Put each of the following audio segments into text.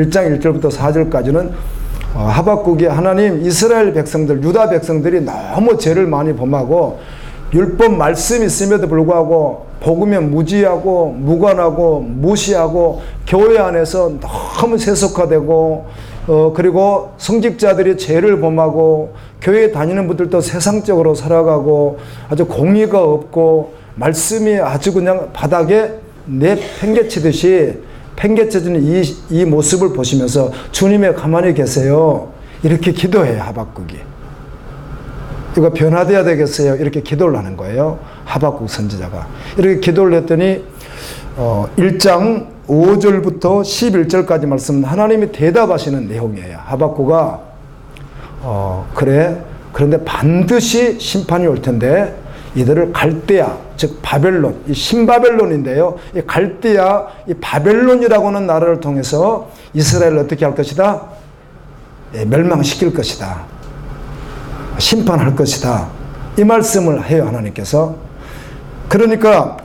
1장 1절부터 4절까지는 하박국이 하나님 이스라엘 백성들 유다 백성들이 너무 죄를 많이 범하고 율법 말씀이 있음에도 불구하고 복음에 무지하고 무관하고 무시하고 교회 안에서 너무 세속화되고 그리고 성직자들이 죄를 범하고 교회 다니는 분들도 세상적으로 살아가고 아주 공의가 없고 말씀이 아주 그냥 바닥에 내팽개치듯이 팽개쳐지는 이 모습을 보시면서 주님이 가만히 계세요. 이렇게 기도해요. 하박국이. 이거 변화돼야 되겠어요. 이렇게 기도를 하는 거예요. 하박국 선지자가. 이렇게 기도를 했더니 1장 5절부터 11절까지 말씀은 하나님이 대답하시는 내용이에요. 하박국아 그래 그런데 반드시 심판이 올 텐데 이들을 갈대아 즉 바벨론 이 신바벨론인데요. 이 갈대아 이 바벨론이라고 하는 나라를 통해서 이스라엘을 어떻게 할 것이다? 멸망시킬 것이다. 심판할 것이다. 이 말씀을 해요. 하나님께서. 그러니까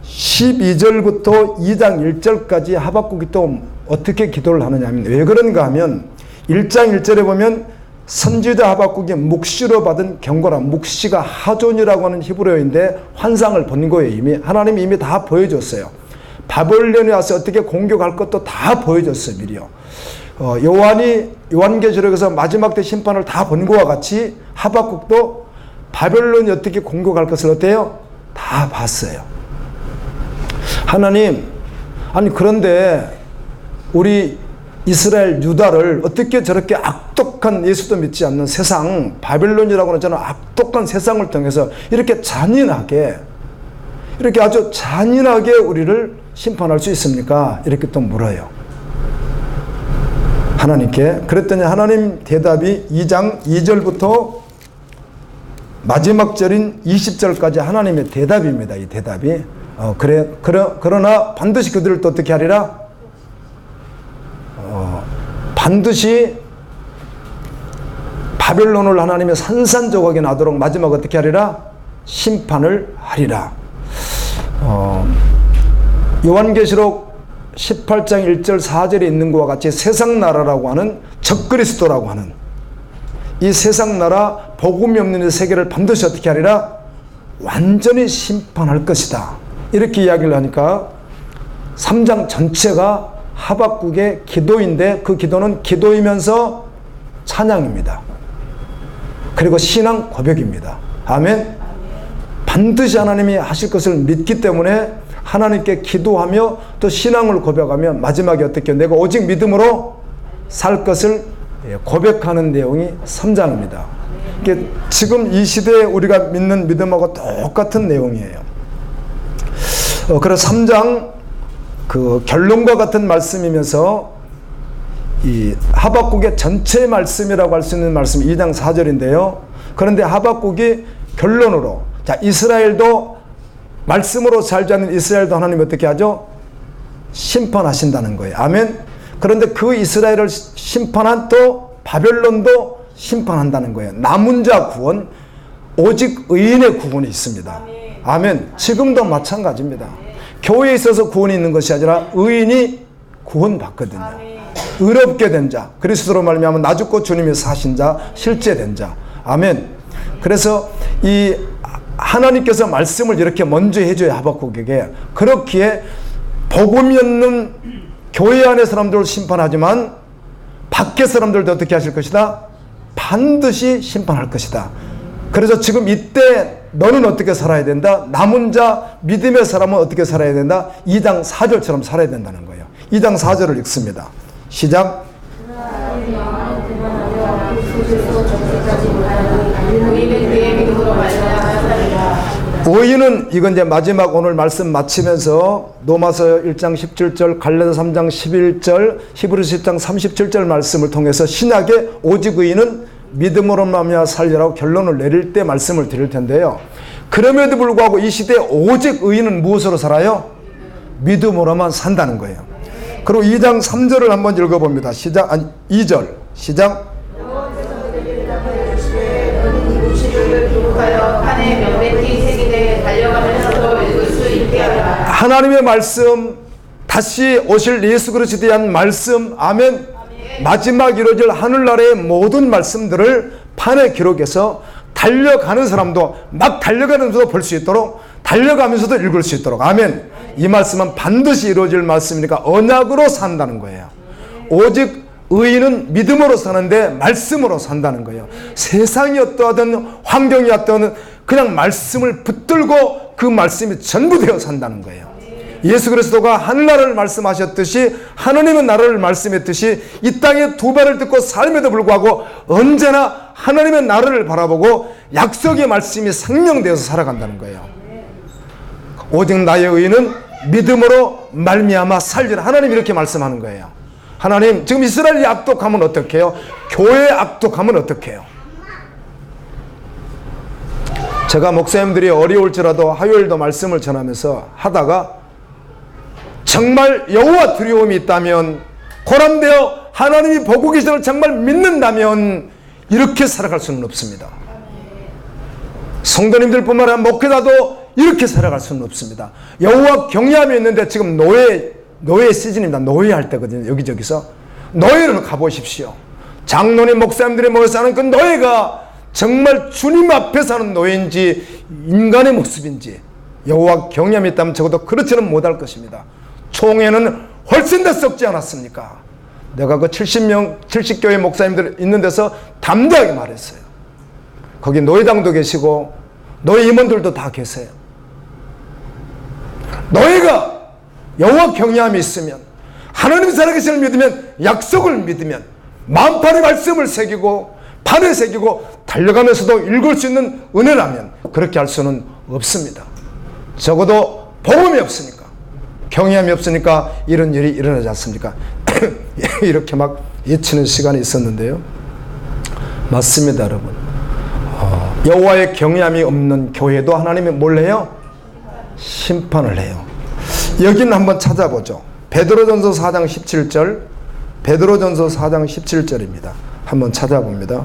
12절부터 2장 1절까지 하박국이 또 어떻게 기도를 하느냐 하면 왜 그런가 하면 1장 1절에 보면 선지자 하박국이 묵시로 받은 경고라. 묵시가 하존이라고 하는 히브리어인데 환상을 본 거예요. 이미 하나님이 이미 다 보여줬어요. 바벨론에 와서 어떻게 공격할 것도 다 보여줬어요. 미리요. 요한계시록에서 마지막 때 심판을 다 본 것과 같이 하박국도 바벨론이 어떻게 공격할 것을 어때요? 다 봤어요. 하나님, 아니 그런데 우리 이스라엘 유다를 어떻게 저렇게 악독한 예수도 믿지 않는 세상 바벨론이라고 하는 저는 악독한 세상을 통해서 이렇게 잔인하게 이렇게 아주 잔인하게 우리를 심판할 수 있습니까? 이렇게 또 물어요. 하나님께. 그랬더니 하나님 대답이 2장 2절부터 마지막 절인 20절까지 하나님의 대답입니다. 이 대답이. 그러나 반드시 그들을 또 어떻게 하리라? 반드시 바벨론을 하나님의 산산조각이 나도록 마지막 어떻게 하리라? 심판을 하리라. 요한계시록 18장 1절 4절에 있는 것과 같이 세상 나라라고 하는 적그리스도라고 하는 이 세상 나라 복음이 없는 이 세계를 반드시 어떻게 하리라? 완전히 심판할 것이다. 이렇게 이야기를 하니까 3장 전체가 하박국의 기도인데 그 기도는 기도이면서 찬양입니다. 그리고 신앙 고백입니다. 아멘. 반드시 하나님이 하실 것을 믿기 때문에 하나님께 기도하며 또 신앙을 고백하며 마지막에 어떻게 내가 오직 믿음으로 살 것을 고백하는 내용이 3장입니다. 이게 지금 이 시대에 우리가 믿는 믿음하고 똑같은 내용이에요. 그래서 3장 그 결론과 같은 말씀이면서 이 하박국의 전체 말씀이라고 할 수 있는 말씀이 2장 4절인데요. 그런데 하박국이 결론으로 자 이스라엘도 말씀으로 살지 않는 이스라엘도 하나님이 어떻게 하죠? 심판하신다는 거예요. 아멘. 그런데 그 이스라엘을 심판한 또 바벨론도 심판한다는 거예요. 남은 자 구원, 오직 의인의 구원이 있습니다. 아멘. 지금도 마찬가지입니다. 교회에 있어서 구원이 있는 것이 아니라 의인이 구원받거든요. 의롭게 된 자, 그리스도로 말미암아 나 죽고 주님이 사신 자, 실제된 자. 아멘. 그래서 이 하나님께서 말씀을 이렇게 먼저 해줘야 하박국에게. 그렇기에 복음이 없는 교회 안의 사람들을 심판하지만 밖의 사람들도 어떻게 하실 것이다? 반드시 심판할 것이다. 그래서 지금 이때 너는 어떻게 살아야 된다? 남은 자 믿음의 사람은 어떻게 살아야 된다? 2장 4절처럼 살아야 된다는 거예요. 2장 4절을 읽습니다. 시작. 의인은 이건 이제 마지막 오늘 말씀 마치면서 로마서 1장 17절, 갈라디아 3장 11절, 히브리서 10장 37절 말씀을 통해서 신약의 오직 의인은 믿음으로 말미암아 살리라고 결론을 내릴 때 말씀을 드릴 텐데요. 그럼에도 불구하고 이 시대에 오직 의인은 무엇으로 살아요? 믿음으로만 산다는 거예요. 그리고 2장 3절을 한번 읽어봅니다. 시작. 2절 시작. 하나님의 말씀 다시 오실 예수 그리스도에 대한 말씀, 아멘. 마지막 이루어질 하늘나라의 모든 말씀들을 판에 기록해서 달려가는 사람도 막 달려가면서도 볼 수 있도록, 달려가면서도 읽을 수 있도록, 아멘. 이 말씀은 반드시 이루어질 말씀이니까 언약으로 산다는 거예요. 오직 의인은 믿음으로 사는데 말씀으로 산다는 거예요. 세상이 어떠하든 환경이 어떠하든 그냥 말씀을 붙들고 그 말씀이 전부 되어 산다는 거예요. 예수 그리스도가 하늘나라를 말씀하셨듯이, 하나님의 나라를 말씀했듯이 이 땅에 두 발을 딛고 삶에도 불구하고 언제나 하나님의 나라를 바라보고 약속의 말씀이 생명되어서 살아간다는 거예요. 오직 나의 의인은 믿음으로 말미암아 살리라. 하나님 이렇게 말씀하는 거예요. 하나님, 지금 이스라엘이 악독하면 어떡해요? 교회 악독하면 어떡해요? 제가 목사님들이 어려울지라도 화요일도 말씀을 전하면서 하다가 정말 여호와 두려움이 있다면, 고람되어 하나님이 보고 계시를 정말 믿는다면 이렇게 살아갈 수는 없습니다. 성도님들뿐만 아니라 목회자도 이렇게 살아갈 수는 없습니다. 여호와 경외함이 있는데 지금 노예 시즌입니다. 노예할 때거든요. 여기저기서 노예를 가보십시오. 장로님 목사님들이 모여서 하는 그 노예가 정말 주님 앞에서 하는 노예인지 인간의 모습인지, 여호와 경외함이 있다면 적어도 그렇지는 못할 것입니다. 총회는 훨씬 더 썩지 않았습니까? 내가 그 70교회 목사님들 있는 데서 담대하게 말했어요. 거기 노예장도 계시고 노예 임원들도 다 계세요. 노예가 여호와 경외함이 있으면, 하나님 살아계심을 믿으면, 약속을 믿으면, 만판의 말씀을 새기고 판에 새기고 달려가면서도 읽을 수 있는 은혜라면 그렇게 할 수는 없습니다. 적어도 복음이 없으니까, 경외함이 없으니까 이런 일이 일어나지 않습니까? 이렇게 막 예치는 시간이 있었는데요. 맞습니다, 여러분. 여호와의 경외함이 없는 교회도 하나님이 뭘 해요? 심판을 해요. 여기는 한번 찾아보죠. 베드로전서 4장 17절, 베드로전서 4장 17절입니다. 한번 찾아봅니다.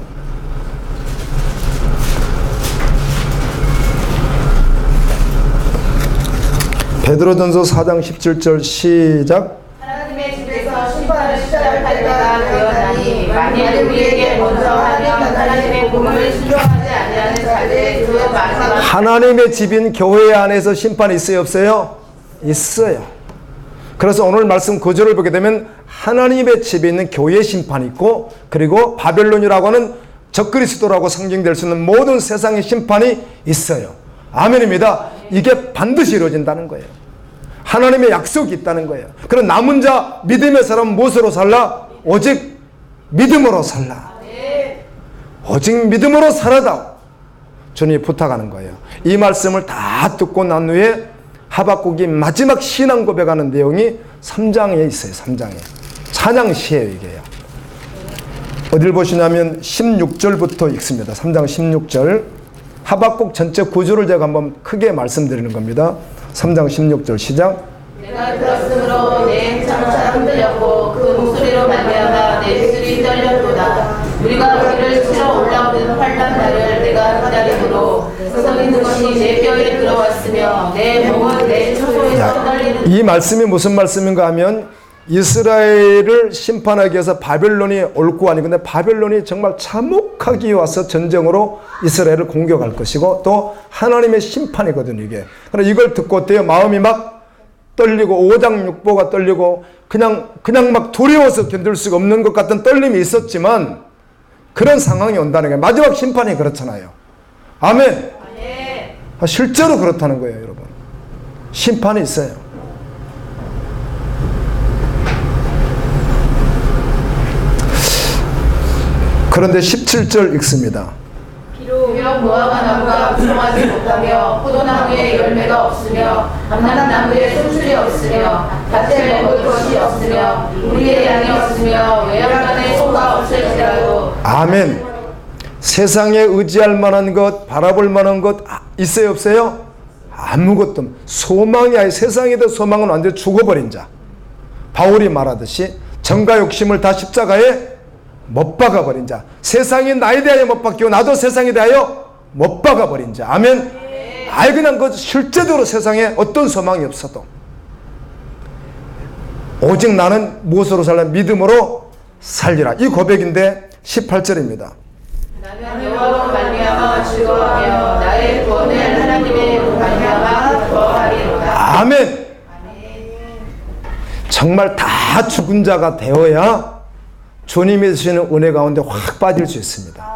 베드로전서 4장 17절 시작. 하나님의 집에서 심판을 시작할 때가 되었나니, 만일 우리에게 먼저 하면 하나님의 복음을 순종하지 아니하는 자들의 그 마지막. 하나님의 집인 교회 안에서 심판이 있어요, 없어요? 있어요. 그래서 오늘 말씀 구절을 보게 되면 하나님의 집에 있는 교회의 심판이 있고, 그리고 바벨론이라고 하는 적그리스도라고 상징될 수 있는 모든 세상의 심판이 있어요. 아멘입니다. 이게 반드시 이루어진다는 거예요. 하나님의 약속이 있다는 거예요. 그럼 남은 자 믿음의 사람은 무엇으로 살라? 오직 믿음으로 살라. 오직 믿음으로 살아다. 주님이 부탁하는 거예요. 이 말씀을 다 듣고 난 후에 하박국이 마지막 신앙 고백하는 내용이 3장에 있어요. 3장에. 찬양시예요, 이게요. 어딜 보시냐면 16절부터 읽습니다. 3장 16절. 하박국 전체 구조를 제가 한번 크게 말씀드리는 겁니다. 3장 16절 시작. 내가 들었으므로 내 장차 흔들렸고 그 목소리로 말미암아 내 입술이 떨렸도다. 우리가 우리를 치러 올라오는 환난 날을 내가 기다림으로 서 있는 것이 내 뼈에 들어왔으며 내 몸은 내 처소에서 떨리는. 이 말씀이 무슨 말씀인가 하면 이스라엘을 심판하기 위해서 바벨론이 옳고 아니, 근데 바벨론이 정말 참혹하게 와서 전쟁으로 이스라엘을 공격할 것이고 또 하나님의 심판이거든요, 이게. 그러나 이걸 듣고 어때요? 마음이 막 떨리고 오장육부가 떨리고 그냥 막 두려워서 견딜 수가 없는 것 같은 떨림이 있었지만 그런 상황이 온다는 게 마지막 심판이 그렇잖아요. 아멘. 실제로 그렇다는 거예요, 여러분. 심판이 있어요. 그런데 17절 읽습니다. 비록 무화과 나무가 부정하지 못하며 포도나무에 열매가 없으며 감람나무에 송출이 없으며 밭에 먹을 것이 없으며 우리의 양이 없으며 외양간에 소가 없을지라도. 아멘. 세상에 의지할 만한 것, 바라볼 만한 것 있어요, 없어요? 아무것도 없는, 소망이 아니, 세상에도 소망은 완전히 죽어버린 자. 바울이 말하듯이 정과 욕심을 다 십자가에 못 박아버린 자. 세상이 나에 대하여 못 박히고 나도 세상에 대하여 못 박아버린 자. 아멘. 그냥 그 실제적으로 세상에 어떤 소망이 없어도 오직 나는 무엇으로 살라? 믿음으로 살리라. 이 고백인데 18절입니다. 나는 여호와로 말미암아 즐거워하며 나의 구원을 하나님의 말미암아 기뻐하리로다. 아멘. 정말 다 죽은 자가 되어야 주님이 주시는 은혜 가운데 확 빠질 수 있습니다.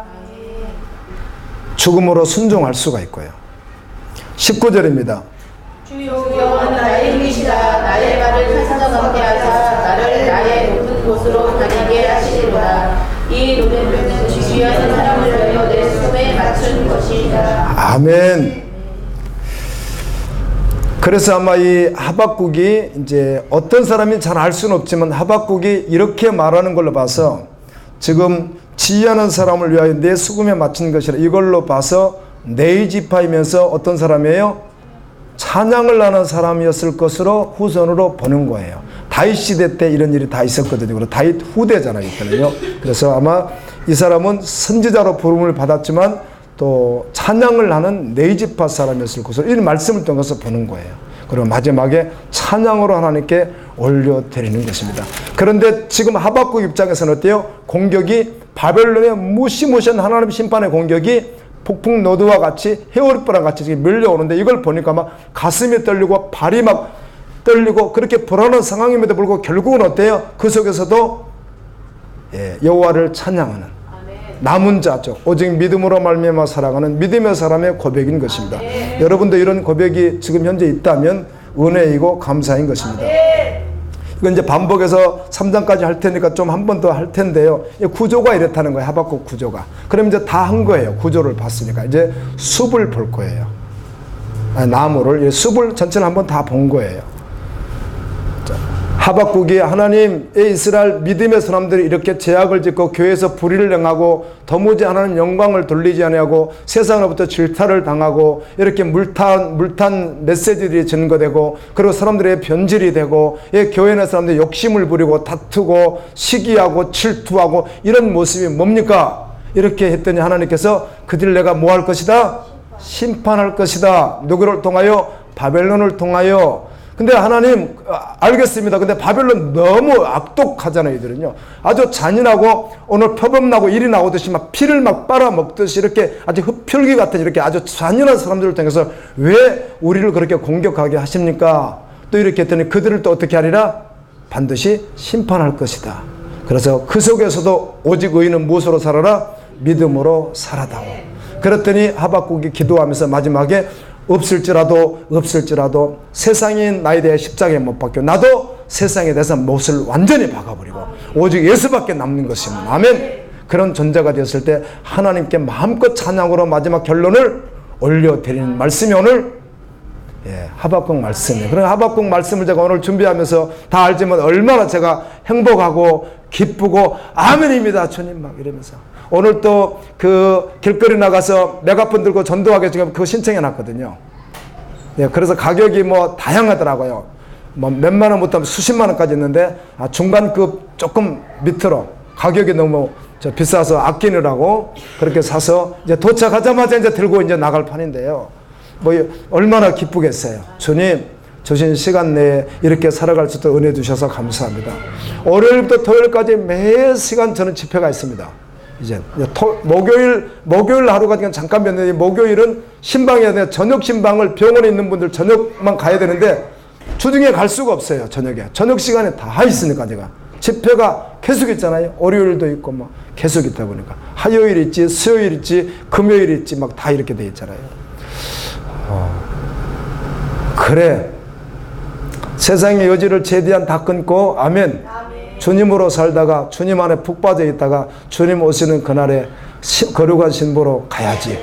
죽음으로 순종할 수가 있고요. 19절입니다. 주 여호와는 나의 힘이시라. 나의 발을 사정하게 하사 나를 나의 높은 곳으로 다니게 하시리로다. 이 높은 곳은 지휘하는 사람을 위하여 내 손에 맞춘 것이다. 아멘. 그래서 아마 이 하박국이 이제 어떤 사람이 잘 알 수는 없지만 하박국이 이렇게 말하는 걸로 봐서 지금 지휘하는 사람을 위하여 내 수금에 맞춘 것이라, 이걸로 봐서 네이지파이면서 어떤 사람이에요? 찬양을 하는 사람이었을 것으로 후손으로 보는 거예요. 다윗 시대 때 이런 일이 다 있었거든요. 그리고 다윗 후대잖아요, 이때는요. 그래서 아마 이 사람은 선지자로 부름을 받았지만 또 찬양을 하는 네이지파 사람이었을 것으로 이 말씀을 통해서 보는 거예요. 그리고 마지막에 찬양으로 하나님께 올려드리는 것입니다. 그런데 지금 하박국 입장에서는 어때요? 공격이 바벨론의 무시무시한 하나님 심판의 공격이 폭풍 노도와 같이 해오리바랑 같이 지금 밀려오는데, 이걸 보니까 막 가슴이 떨리고 발이 막 떨리고 그렇게 불안한 상황임에도 불구하고 결국은 어때요? 그 속에서도 여호와를 찬양하는 남은 자죠. 오직 믿음으로 말미암아 살아가는 믿음의 사람의 고백인 것입니다. 여러분도 이런 고백이 지금 현재 있다면 은혜이고 감사인 것입니다. 이건 이제 반복해서 3장까지 할 테니까 좀 한 번 더 할 텐데요. 구조가 이렇다는 거예요. 하박국 구조가. 그럼 이제 다 한 거예요. 구조를 봤으니까. 이제 숲을 볼 거예요. 나무를, 숲을 전체를 한번 다 본 거예요. 하박국이 하나님의 이스라엘 믿음의 사람들이 이렇게 죄악을 짓고 교회에서 불의를 행하고 도무지 하나님 영광을 돌리지 아니하고 세상으로부터 질타를 당하고 이렇게 물탄 메시지들이 증거되고, 그리고 사람들의 변질이 되고, 교회 내 사람들이 욕심을 부리고 다투고 시기하고 질투하고 이런 모습이 뭡니까? 이렇게 했더니 하나님께서 그들 내가 뭐 할 것이다? 심판할 것이다. 누구를 통하여? 바벨론을 통하여. 근데 하나님 알겠습니다. 근데 바벨론 너무 악독하잖아요. 이들은요 아주 잔인하고 오늘 표범나고 일이 나오듯이 막 피를 막 빨아먹듯이 이렇게 아주 흡혈귀 같은 이렇게 아주 잔인한 사람들을 통해서 왜 우리를 그렇게 공격하게 하십니까? 또 이렇게 했더니 그들을 또 어떻게 하리라? 반드시 심판할 것이다. 그래서 그 속에서도 오직 의인은 무엇으로 살아라? 믿음으로 살아다오. 그랬더니 하박국이 기도하면서 마지막에 없을지라도 세상이 나에 대해 십자가에 못 박혀 나도 세상에 대해서 못을 완전히 박아버리고 오직 예수밖에 남는 것입니다. 아멘. 그런 존재가 되었을 때 하나님께 마음껏 찬양으로 마지막 결론을 올려드리는 말씀이 오늘 하박국 말씀이에요. 그런 하박국 말씀을 제가 오늘 준비하면서 다 알지만 얼마나 제가 행복하고 기쁘고 아멘입니다 주님 막 이러면서, 오늘 또 그 길거리 나가서 메가폰 들고 전도하게 지금 그거 신청해 놨거든요. 그래서 가격이 뭐 다양하더라고요. 뭐 몇만 원부터 수십만 원까지 있는데 중간급 조금 밑으로 가격이 너무 비싸서 아끼느라고 그렇게 사서 이제 도착하자마자 이제 들고 이제 나갈 판인데요. 뭐 얼마나 기쁘겠어요. 주님 주신 시간 내에 이렇게 살아갈 수 있도록 은혜 주셔서 감사합니다. 월요일부터 토요일까지 매 시간 저는 집회가 있습니다. 이제 목요일 하루가 그냥 잠깐 변했는데, 목요일은 신방해야 돼요. 저녁 신방을 병원에 있는 분들 저녁만 가야 되는데 주중에 갈 수가 없어요. 저녁 시간에 다 있으니까 제가 집회가 계속 있잖아요. 월요일도 있고 막 계속 있다 보니까 화요일 있지, 수요일 있지, 금요일 있지 막 다 이렇게 돼 있잖아요. 그래 세상의 여지를 최대한 다 끊고 아멘. 주님으로 살다가 주님 안에 푹 빠져 있다가 주님 오시는 그날에 거룩한 신부로 가야지.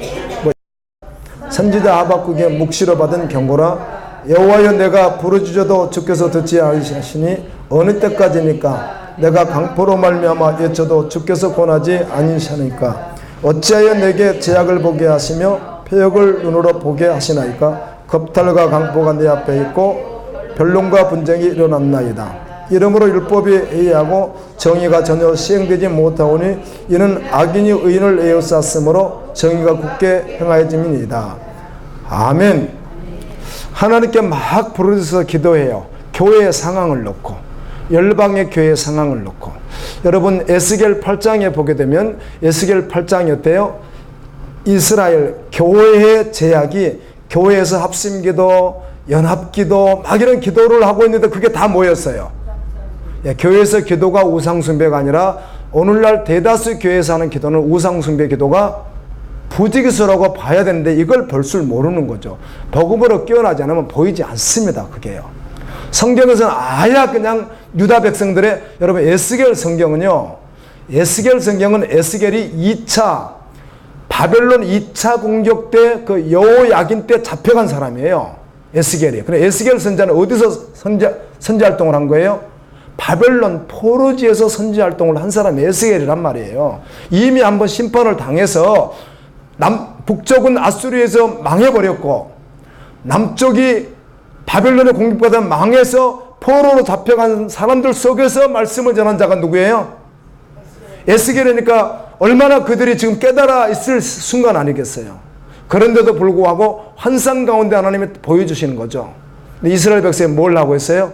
선지자 하박국의 묵시로 받은 경고라. 여호와여 내가 부르짖어도 주께서 듣지 않으시니 어느 때까지니까? 내가 강포로 말미암아 외쳐도 주께서 권하지 아니시니까? 어찌하여 내게 제약을 보게 하시며 표역을 눈으로 보게 하시나이까? 겁탈과 강포가 내 앞에 있고 변론과 분쟁이 일어났나이다. 이러므로 율법이 해이하고 정의가 전혀 시행되지 못하오니 이는 악인이 의인을 에워쌌으므로 정의가 굳게 행하여짐이니이다. 아멘. 하나님께 막 부르짖어서 기도해요. 교회의 상황을 놓고 열방의 교회 상황을 놓고 여러분 에스겔 8장에 보게 되면 에스겔 8장이 어때요? 이스라엘 교회의 제약이 교회에서 합심기도 연합기도 막 이런 기도를 하고 있는데 그게 다 모였어요. 예, 교회에서 기도가 우상숭배가 아니라 오늘날 대다수 교회에서 하는 기도는 우상숭배 기도가 부지기수라고 봐야 되는데 이걸 볼 줄 모르는 거죠. 복음으로 깨어나지 않으면 보이지 않습니다. 그게요. 성경에서는 아야 그냥 유다 백성들의 여러분 에스겔 성경은요. 에스겔 성경은 에스겔이 2차 바벨론 2차 공격 때 그 여호야긴 때 잡혀간 사람이에요. 에스겔이. 그래 에스겔 선자는 어디서 선지 활동을 한 거예요? 바벨론 포로지에서 선지 활동을 한 사람이 에스겔이란 말이에요. 이미 한번 심판을 당해서 북쪽은 아수리에서 망해버렸고 남쪽이 바벨론에 공격받아 망해서 포로로 잡혀간 사람들 속에서 말씀을 전한 자가 누구예요? 에스겔이니까 얼마나 그들이 지금 깨달아 있을 순간 아니겠어요? 그런데도 불구하고 환상 가운데 하나님이 보여주시는 거죠. 이스라엘 백성이 뭘 하고 있어요?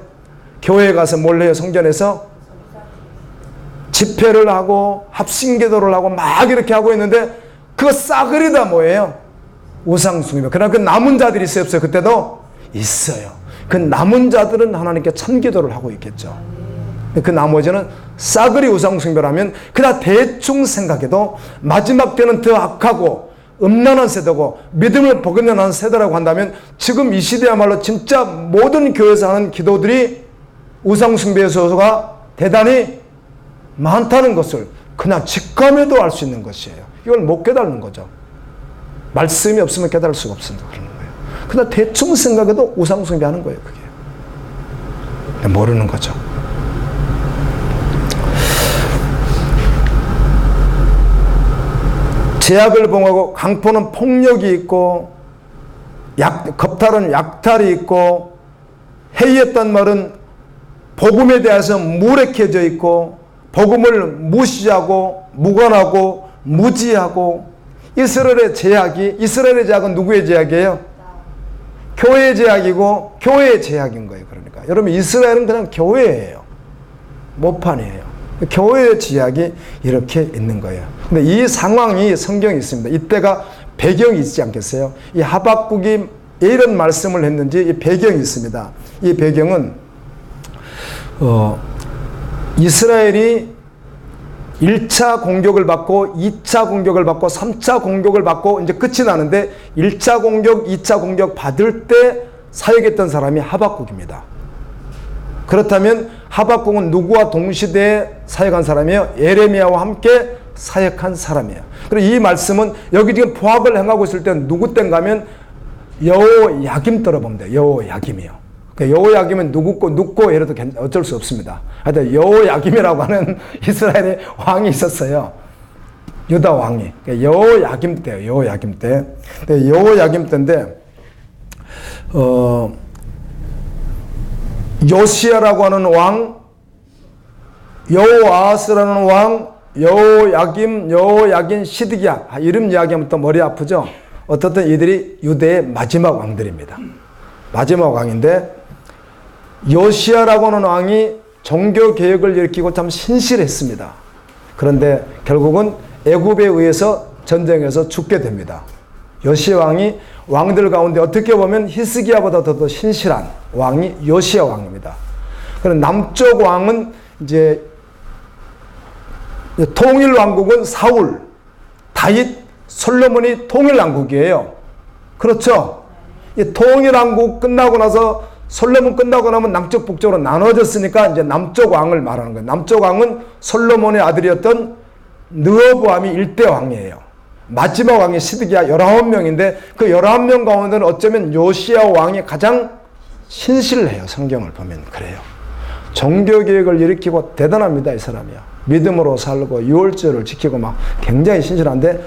교회에 가서 뭘 해요? 성전에서 집회를 하고 합심기도를 하고 막 이렇게 하고 있는데 그거 싸그리 다 뭐예요? 우상숭배. 그러나 그 남은 자들이 있어요? 없어요? 그때도 있어요. 그 남은 자들은 하나님께 참기도를 하고 있겠죠. 그 나머지는 싸그리 우상숭배라면 그냥 대충 생각해도 마지막 때는 더 악하고 음란한 세대고 믿음을 버금가는 세대라고 한다면 지금 이 시대야말로 진짜 모든 교회에서 하는 기도들이 우상숭배 요소가 대단히 많다는 것을 그냥 직감해도 알 수 있는 것이에요. 이걸 못 깨닫는 거죠. 말씀이 없으면 깨달을 수가 없습니다. 그런 거예요. 그냥 대충 생각해도 우상숭배 하는 거예요. 그게 모르는 거죠. 제약을 봉하고 강포는 폭력이 있고 겁탈은 약탈이 있고 해이했단 말은 복음에 대해서 무력해져 있고 복음을 무시하고 무관하고 무지하고 이스라엘의 제약은 누구의 제약이에요? 교회의 제약이고 교회의 제약인 거예요. 그러니까 여러분 이스라엘은 그냥 교회예요. 모판이에요. 교회의 제약이 이렇게 있는 거예요. 근데 이 상황이 성경에 있습니다. 이때가 배경이 있지 않겠어요? 이 하박국이 이런 말씀을 했는지 이 배경이 있습니다. 이 배경은 이스라엘이 1차 공격을 받고 2차 공격을 받고 3차 공격을 받고 이제 끝이 나는데 1차 공격, 2차 공격 받을 때 사역했던 사람이 하박국입니다. 그렇다면 하박국은 누구와 동시대에 사역한 사람이에요? 예레미야와 함께 사역한 사람이에요. 그리고 이 말씀은 여기 지금 포악을 행하고 있을 때 누구 때인가 하면 여호야김 때로 보면 돼요. 여호야김이요. 그러니까 여호야김은 누구고 이래도 어쩔 수 없습니다. 하여튼 여호야김이라고 하는 이스라엘의 왕이 있었어요. 유다 왕이. 그러니까 여호야김 때예요. 여호야김 때. 여호야김 때인데 요시야라고 하는 왕, 여호아하스라는 왕, 여호야긴, 시드기야 이름 이야기하면 또 머리 아프죠. 어떻든 이들이 유대의 마지막 왕들입니다. 마지막 왕인데 요시야라고 하는 왕이 종교 개혁을 일으키고 참 신실했습니다. 그런데 결국은 애굽에 의해서 전쟁에서 죽게 됩니다. 요시야 왕이 왕들 가운데 어떻게 보면 히스기야보다 더 신실한 왕이 요시야 왕입니다. 그럼 남쪽 왕은 이제 통일 왕국은 사울, 다윗, 솔로몬이 통일 왕국이에요. 그렇죠? 이 통일 왕국 끝나고 나서 솔로몬 끝나고 나면 남쪽 북쪽으로 나눠졌으니까 이제 남쪽 왕을 말하는 거예요. 남쪽 왕은 솔로몬의 아들이었던 르호보암이 1대 왕이에요. 마지막 왕이 시드기야 19명인데 그 19명 가운데는 어쩌면 요시야 왕이 가장 신실해요. 성경을 보면 그래요. 종교개혁을 일으키고 대단합니다. 이 사람이요. 믿음으로 살고 유월절을 지키고 막 굉장히 신실한데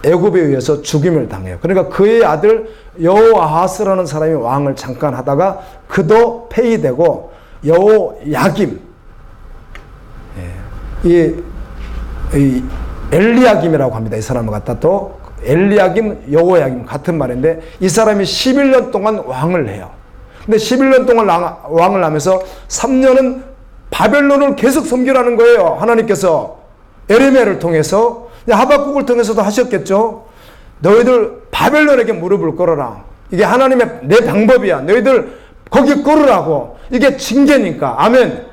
애굽에 의해서 죽임을 당해요. 그러니까 그의 아들 여호아하스라는 사람이 왕을 잠깐 하다가 그도 폐위되고 여호야김, 이 엘리야김이라고 합니다. 이 사람을 갖다 또 엘리야김, 여호야김 같은 말인데 이 사람이 11년 동안 왕을 해요. 근데 11년 동안 왕을 하면서 3년은 바벨론을 계속 섬기라는 거예요. 하나님께서 에레미야를 통해서, 하박국을 통해서도 하셨겠죠. 너희들 바벨론에게 무릎을 꿇어라. 이게 하나님의 내 방법이야. 너희들 거기 꿇으라고. 이게 징계니까. 아멘.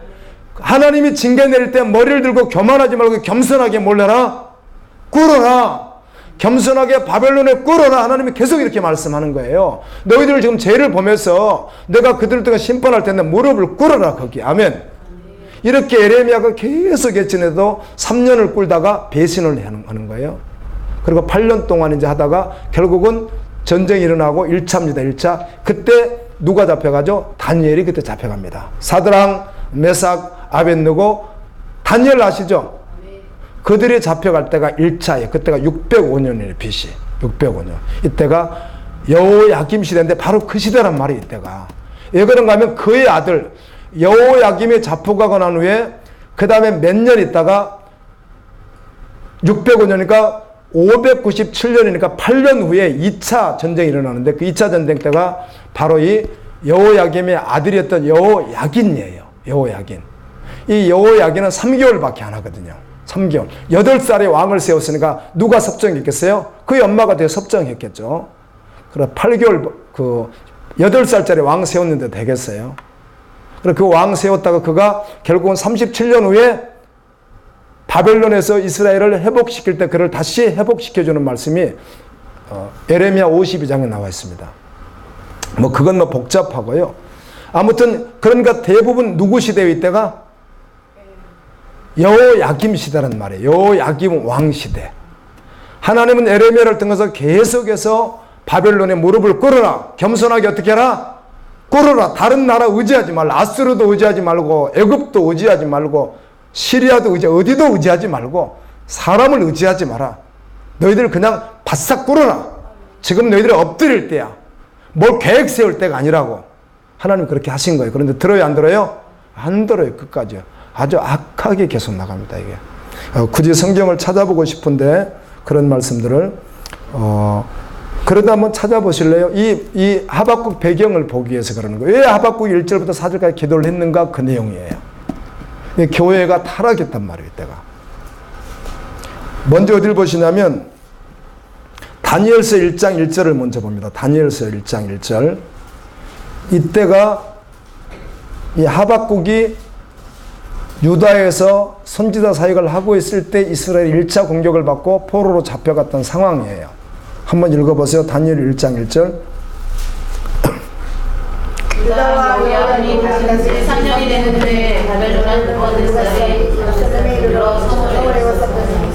하나님이 징계 내릴 때 머리를 들고 교만하지 말고 겸손하게 몰라라. 꿇어라. 겸손하게 바벨론에 꿇어라. 하나님이 계속 이렇게 말씀하는 거예요. 너희들 지금 죄를 보면서 내가 그들을 통해 심판할 텐데 무릎을 꿇어라 거기. 아멘. 이렇게 에레미야가 계속 예언해도 3년을 꿇다가 배신을 하는 거예요. 그리고 8년 동안 이제 하다가 결국은 전쟁이 일어나고 1차입니다. 1차. 그때 누가 잡혀가죠? 다니엘이 그때 잡혀갑니다. 사드랑, 메삭, 아벳느고, 다니엘 아시죠? 그들이 잡혀갈 때가 1차예요. 그때가 605년이에요. BC. 605년. 이때가 여호야김 시대인데 바로 그 시대란 말이에요. 이때가. 왜 그런가 하면 그의 아들 여호야김이 잡혀가고 난 후에 그 다음에 몇 년 있다가 605년이니까 597년이니까 8년 후에 2차 전쟁이 일어나는데 그 2차 전쟁 때가 바로 이 여호야김의 아들이었던 여호야긴이에요. 여호야긴. 이 여호야긴은 3개월밖에 안 하거든요. 3개월. 8살에 왕을 세웠으니까 누가 섭정했겠어요? 그의 엄마가 되어 섭정했겠죠. 그래 8개월 8살짜리 왕 세웠는데 되겠어요? 그래 그 왕 세웠다가 그가 결국은 37년 후에 바벨론에서 이스라엘을 회복시킬 때 그를 다시 회복시켜주는 말씀이 에레미야 52장에 나와 있습니다. 뭐 그건 뭐 복잡하고요. 아무튼 그러니까 대부분 누구 시대의 이때가 여호야김 시대란 말이에요. 여호야김 왕 시대. 하나님은 에레미야를 통해서 계속해서 바벨론의 무릎을 꿇어라. 겸손하게 어떻게 해라? 꿇어라. 다른 나라 의지하지 말라. 아수르도 의지하지 말고 애굽도 의지하지 말고 시리아도 어디도 의지하지 말고 사람을 의지하지 마라. 너희들 그냥 바싹 꿇어라. 지금 너희들이 엎드릴 때야. 뭘 계획 세울 때가 아니라고. 하나님 그렇게 하신 거예요. 그런데 들어요 안 들어요? 안 들어요. 끝까지요. 아주 악하게 계속 나갑니다. 이게 굳이 성경을 찾아보고 싶은데 그런 말씀들을 그러다 한번 찾아보실래요? 이 하박국 배경을 보기 위해서 그러는 거예요. 왜 하박국이 1절부터 4절까지 기도를 했는가? 그 내용이에요. 교회가 타락했단 말이에요. 이때가. 먼저 어디를 보시냐면 다니엘서 1장 1절을 먼저 봅니다. 다니엘서 1장 1절. 이때가 이 하박국이 유다에서 선지자 사역을 하고 있을 때 이스라엘이 1차 공격을 받고 포로로 잡혀갔던 상황이에요. 한번 읽어보세요. 다니엘 1장 1절. 유다와 여호야김이 다스린 3년이 되는데 바벨론은 느부갓네살이 들어 성을 세웠었더니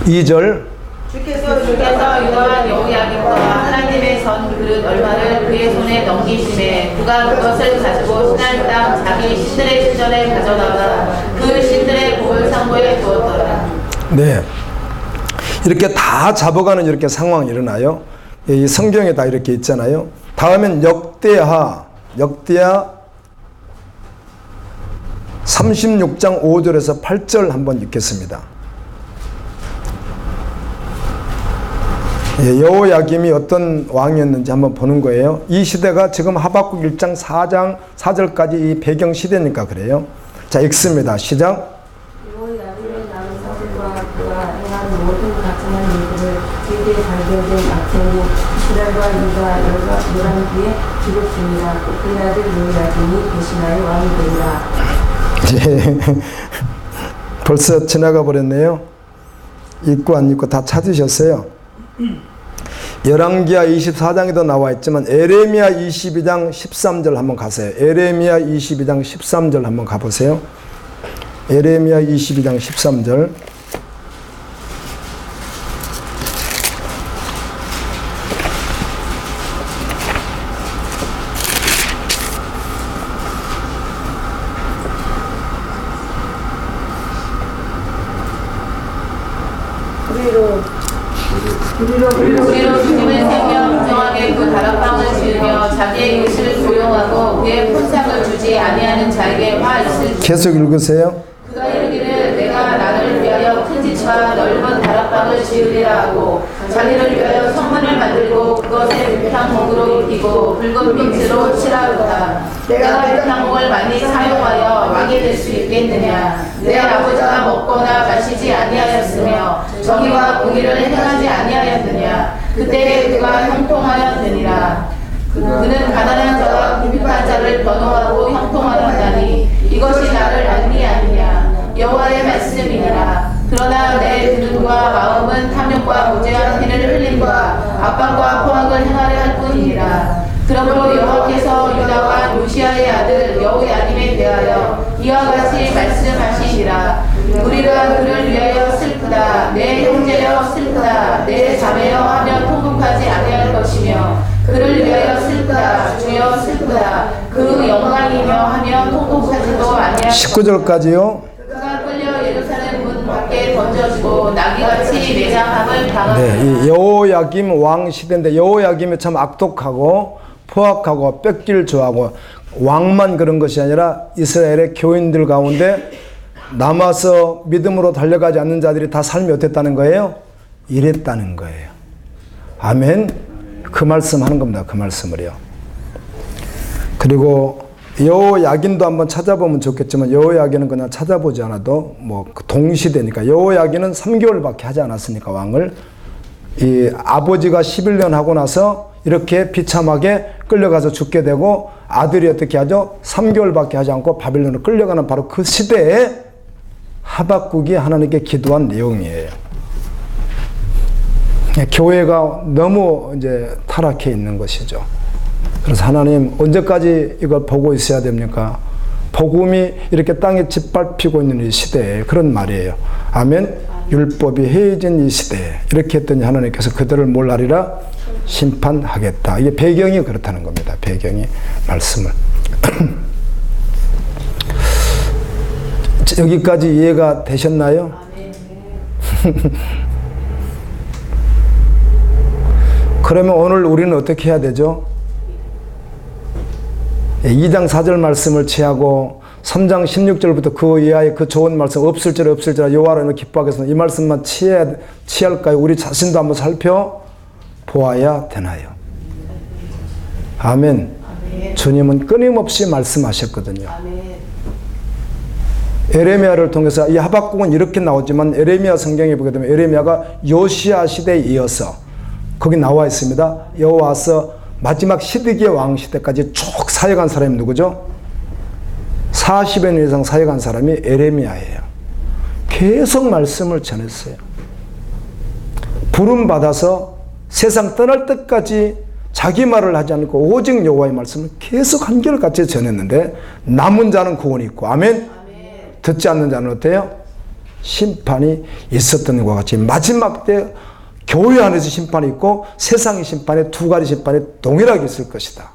2절. 주께서 유다와 여호야김과 하나님의 전 그릇 얼마를 그의 손에 넘기심에 그가 그것을 가지고 신할 땅 자기 신들의 신전에 가져다가 그 신들의 보물상고에 두었더라. 네. 이렇게 다 잡아가는 이렇게 상황이 일어나요. 이 성경에 다 이렇게 있잖아요. 다음엔 역대하 36장 5절에서 8절 한번 읽겠습니다. 여호야김이 어떤 왕이었는지 한번 보는 거예요. 이 시대가 지금 하박국 1장 4장 4절까지 이 배경 시대니까 그래요. 자, 읽습니다. 시작. 여호야김의 남은 사실과 그가 행한 모든 가증한 일들을 제게 발견된 악행이 이스라엘과 유다 열한 귀에 기록됩니다. 그의 아들 여호야김이 대신하여 왕이 되리라. 벌써 지나가 버렸네요. 읽고 안 읽고 다 찾으셨어요. 열왕기하 24장에도 나와 있지만 에레미야 22장 13절 한번 가세요. 에레미야 22장 13절 한번 가보세요. 에레미야 22장 13절. 우리로 주님을 새겨 공정하게 그 다락방을 지으며 자기의 이웃을 조용하고 그의 품삯을 주지 아니하는 자에게 화 있을 계속 읽으세요. 그가 이르기를 내가 나를 위하여 큰 집과 넓은 다락방을 지으리라 하고 자기를 위하여 성문을 만들고 그것에 백향목으로 입히고 붉은 빛으로 칠하로다. 내가 백향목을 많이 사용하여 왕이 될 수 있겠느냐. 내 아버지가 먹거나 마시지 아니하였으며 정의와 공의를 행하지 아니하였느냐. 그때 그가 형통하였느니라. 그는 가난한 자와 궁핍한 자를 변호하고 형통하였다니 이것이 나를 알미 아니냐. 여호와의 말씀이니라. 그러나 내 눈과 마음은 탐욕과 무죄한 피를 흘림과 압박과 포악을 행하려 할 뿐이니라. 그러므로 여호와께서 유다와 요시아의 아들 여호야김에 대하여 이와 같이 말씀하시니라. 우리가 그를 위하여 슬프다. 내 형제여 슬프다. 내 자매여 하며 통곡하지 아니할 것이며 그를 위하여 슬프다. 주여 슬프다. 그 영광이며 하며 통곡하지도 아니할 19절까지요. 그가 끌려 예루살렘 문 밖에 던져지고 나귀같이 매장함을 당하고. 네, 이 여호야김 왕 시대인데 여호야김이 참 악독하고 포악하고 뺏길 좋아하고 왕만 그런 것이 아니라 이스라엘의 교인들 가운데 남아서 믿음으로 달려가지 않는 자들이 다 삶이 어땠다는 거예요? 이랬다는 거예요. 아멘. 그 말씀 하는 겁니다. 그 말씀을요. 그리고 여호야긴도 한번 찾아보면 좋겠지만 여호야긴은 그냥 찾아보지 않아도 뭐 동시대니까 여호야긴은 3개월밖에 하지 않았으니까 왕을 이 아버지가 11년 하고 나서 이렇게 비참하게 끌려가서 죽게 되고 아들이 어떻게 하죠? 3개월밖에 하지 않고 바빌론으로 끌려가는 바로 그 시대에 하박국이 하나님께 기도한 내용이에요. 교회가 너무 이제 타락해 있는 것이죠. 그래서 하나님 언제까지 이걸 보고 있어야 됩니까? 복음이 이렇게 땅에 짓밟히고 있는 이 시대에 그런 말이에요. 아멘. 율법이 해진 이 시대에 이렇게 했더니 하나님께서 그들을 뭘 하리라? 심판하겠다. 이게 배경이 그렇다는 겁니다. 배경이 말씀을. 여기까지 이해가 되셨나요? 그러면 오늘 우리는 어떻게 해야 되죠? 2장 4절 말씀을 취하고 3장 16절부터 그 이하의 그 좋은 말씀 없을지라 여호와를 기뻐하겠습니다. 이 말씀만 취할까요? 우리 자신도 한번 살펴보아야 되나요? 아멘. 주님은 끊임없이 말씀하셨거든요. 에레미야를 통해서 이 하박국은 이렇게 나오지만 에레미야 성경에 보게 되면 에레미야가 요시야 시대에 이어서 거기 나와 있습니다. 여호와서 마지막 시드기야 왕 시대까지 쭉 사역한 사람이 누구죠? 40여 년 이상 사역한 사람이 에레미야예요. 계속 말씀을 전했어요. 부름 받아서 세상 떠날 때까지 자기 말을 하지 않고 오직 여호와의 말씀을 계속 한결같이 전했는데 남은 자는 구원이 있고 아멘. 듣지 않는 자는 어때요? 심판이 있었던 것과 같이 마지막 때 교회 안에서 심판이 있고 세상의 심판에 두 가지 심판이 동일하게 있을 것이다.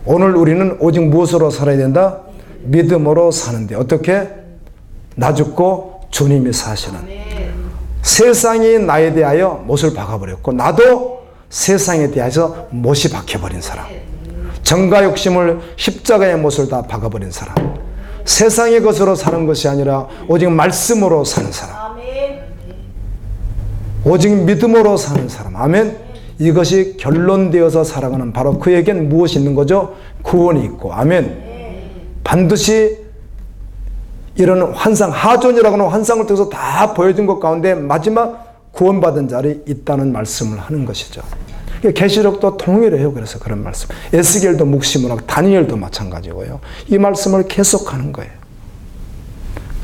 오늘 우리는 오직 무엇으로 살아야 된다? 믿음으로 사는데 어떻게? 나 죽고 주님이 사시는. 세상이 나에 대하여 못을 박아버렸고 나도 세상에 대해서 못이 박혀버린 사람. 정가 욕심을 십자가의 못을 다 박아버린 사람. 세상의 것으로 사는 것이 아니라 오직 말씀으로 사는 사람. 오직 믿음으로 사는 사람. 아멘. 이것이 결론되어서 살아가는 바로 그에겐 무엇이 있는 거죠? 구원이 있고. 아멘. 반드시 이런 환상, 하존이라고 하는 환상을 통해서 다 보여준 것 가운데 마지막 구원받은 자리 있다는 말씀을 하는 것이죠. 계시록도 동일해요. 그래서 그런 말씀. 에스겔도 묵심을 하고 다니엘도 마찬가지고요. 이 말씀을 계속하는 거예요.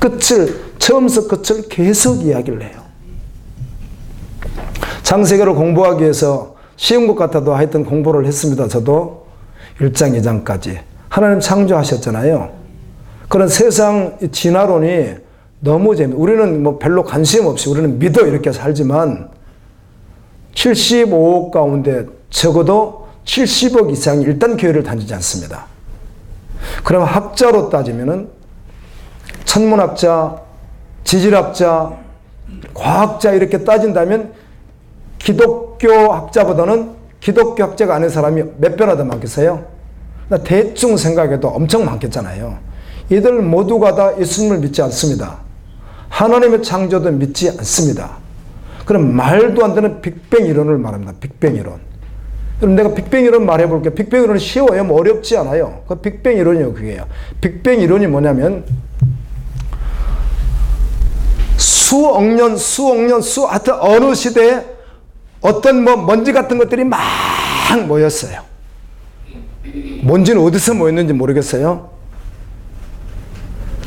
끝을, 처음부터 끝을 계속 이야기를 해요. 창세기를 공부하기 위해서 쉬운 것 같아도 하여튼 공부를 했습니다. 저도 1장, 2장까지. 하나님 창조하셨잖아요. 그런 세상 진화론이 너무 우리는 뭐 별로 관심 없이 우리는 믿어 이렇게 살지만 75억 가운데 적어도 70억 이상이 일단 교회를 다니지 않습니다. 그럼 학자로 따지면은 천문학자, 지질학자, 과학자 이렇게 따진다면 기독교 학자보다는 기독교 학자가 아닌 사람이 몇 배나 더 많겠어요? 대충 생각해도 엄청 많겠잖아요. 이들 모두가 다 예수님을 믿지 않습니다. 하나님의 창조도 믿지 않습니다. 그럼 말도 안 되는 빅뱅 이론을 말합니다. 빅뱅 이론. 그럼 내가 빅뱅 이론 말해볼게요. 빅뱅 이론은 쉬워요. 뭐 어렵지 않아요. 그 빅뱅 이론이요, 그게요. 빅뱅 이론이 뭐냐면 하여튼 어느 시대에 어떤 뭐 먼지 같은 것들이 막 모였어요. 먼지는 어디서 모였는지 모르겠어요.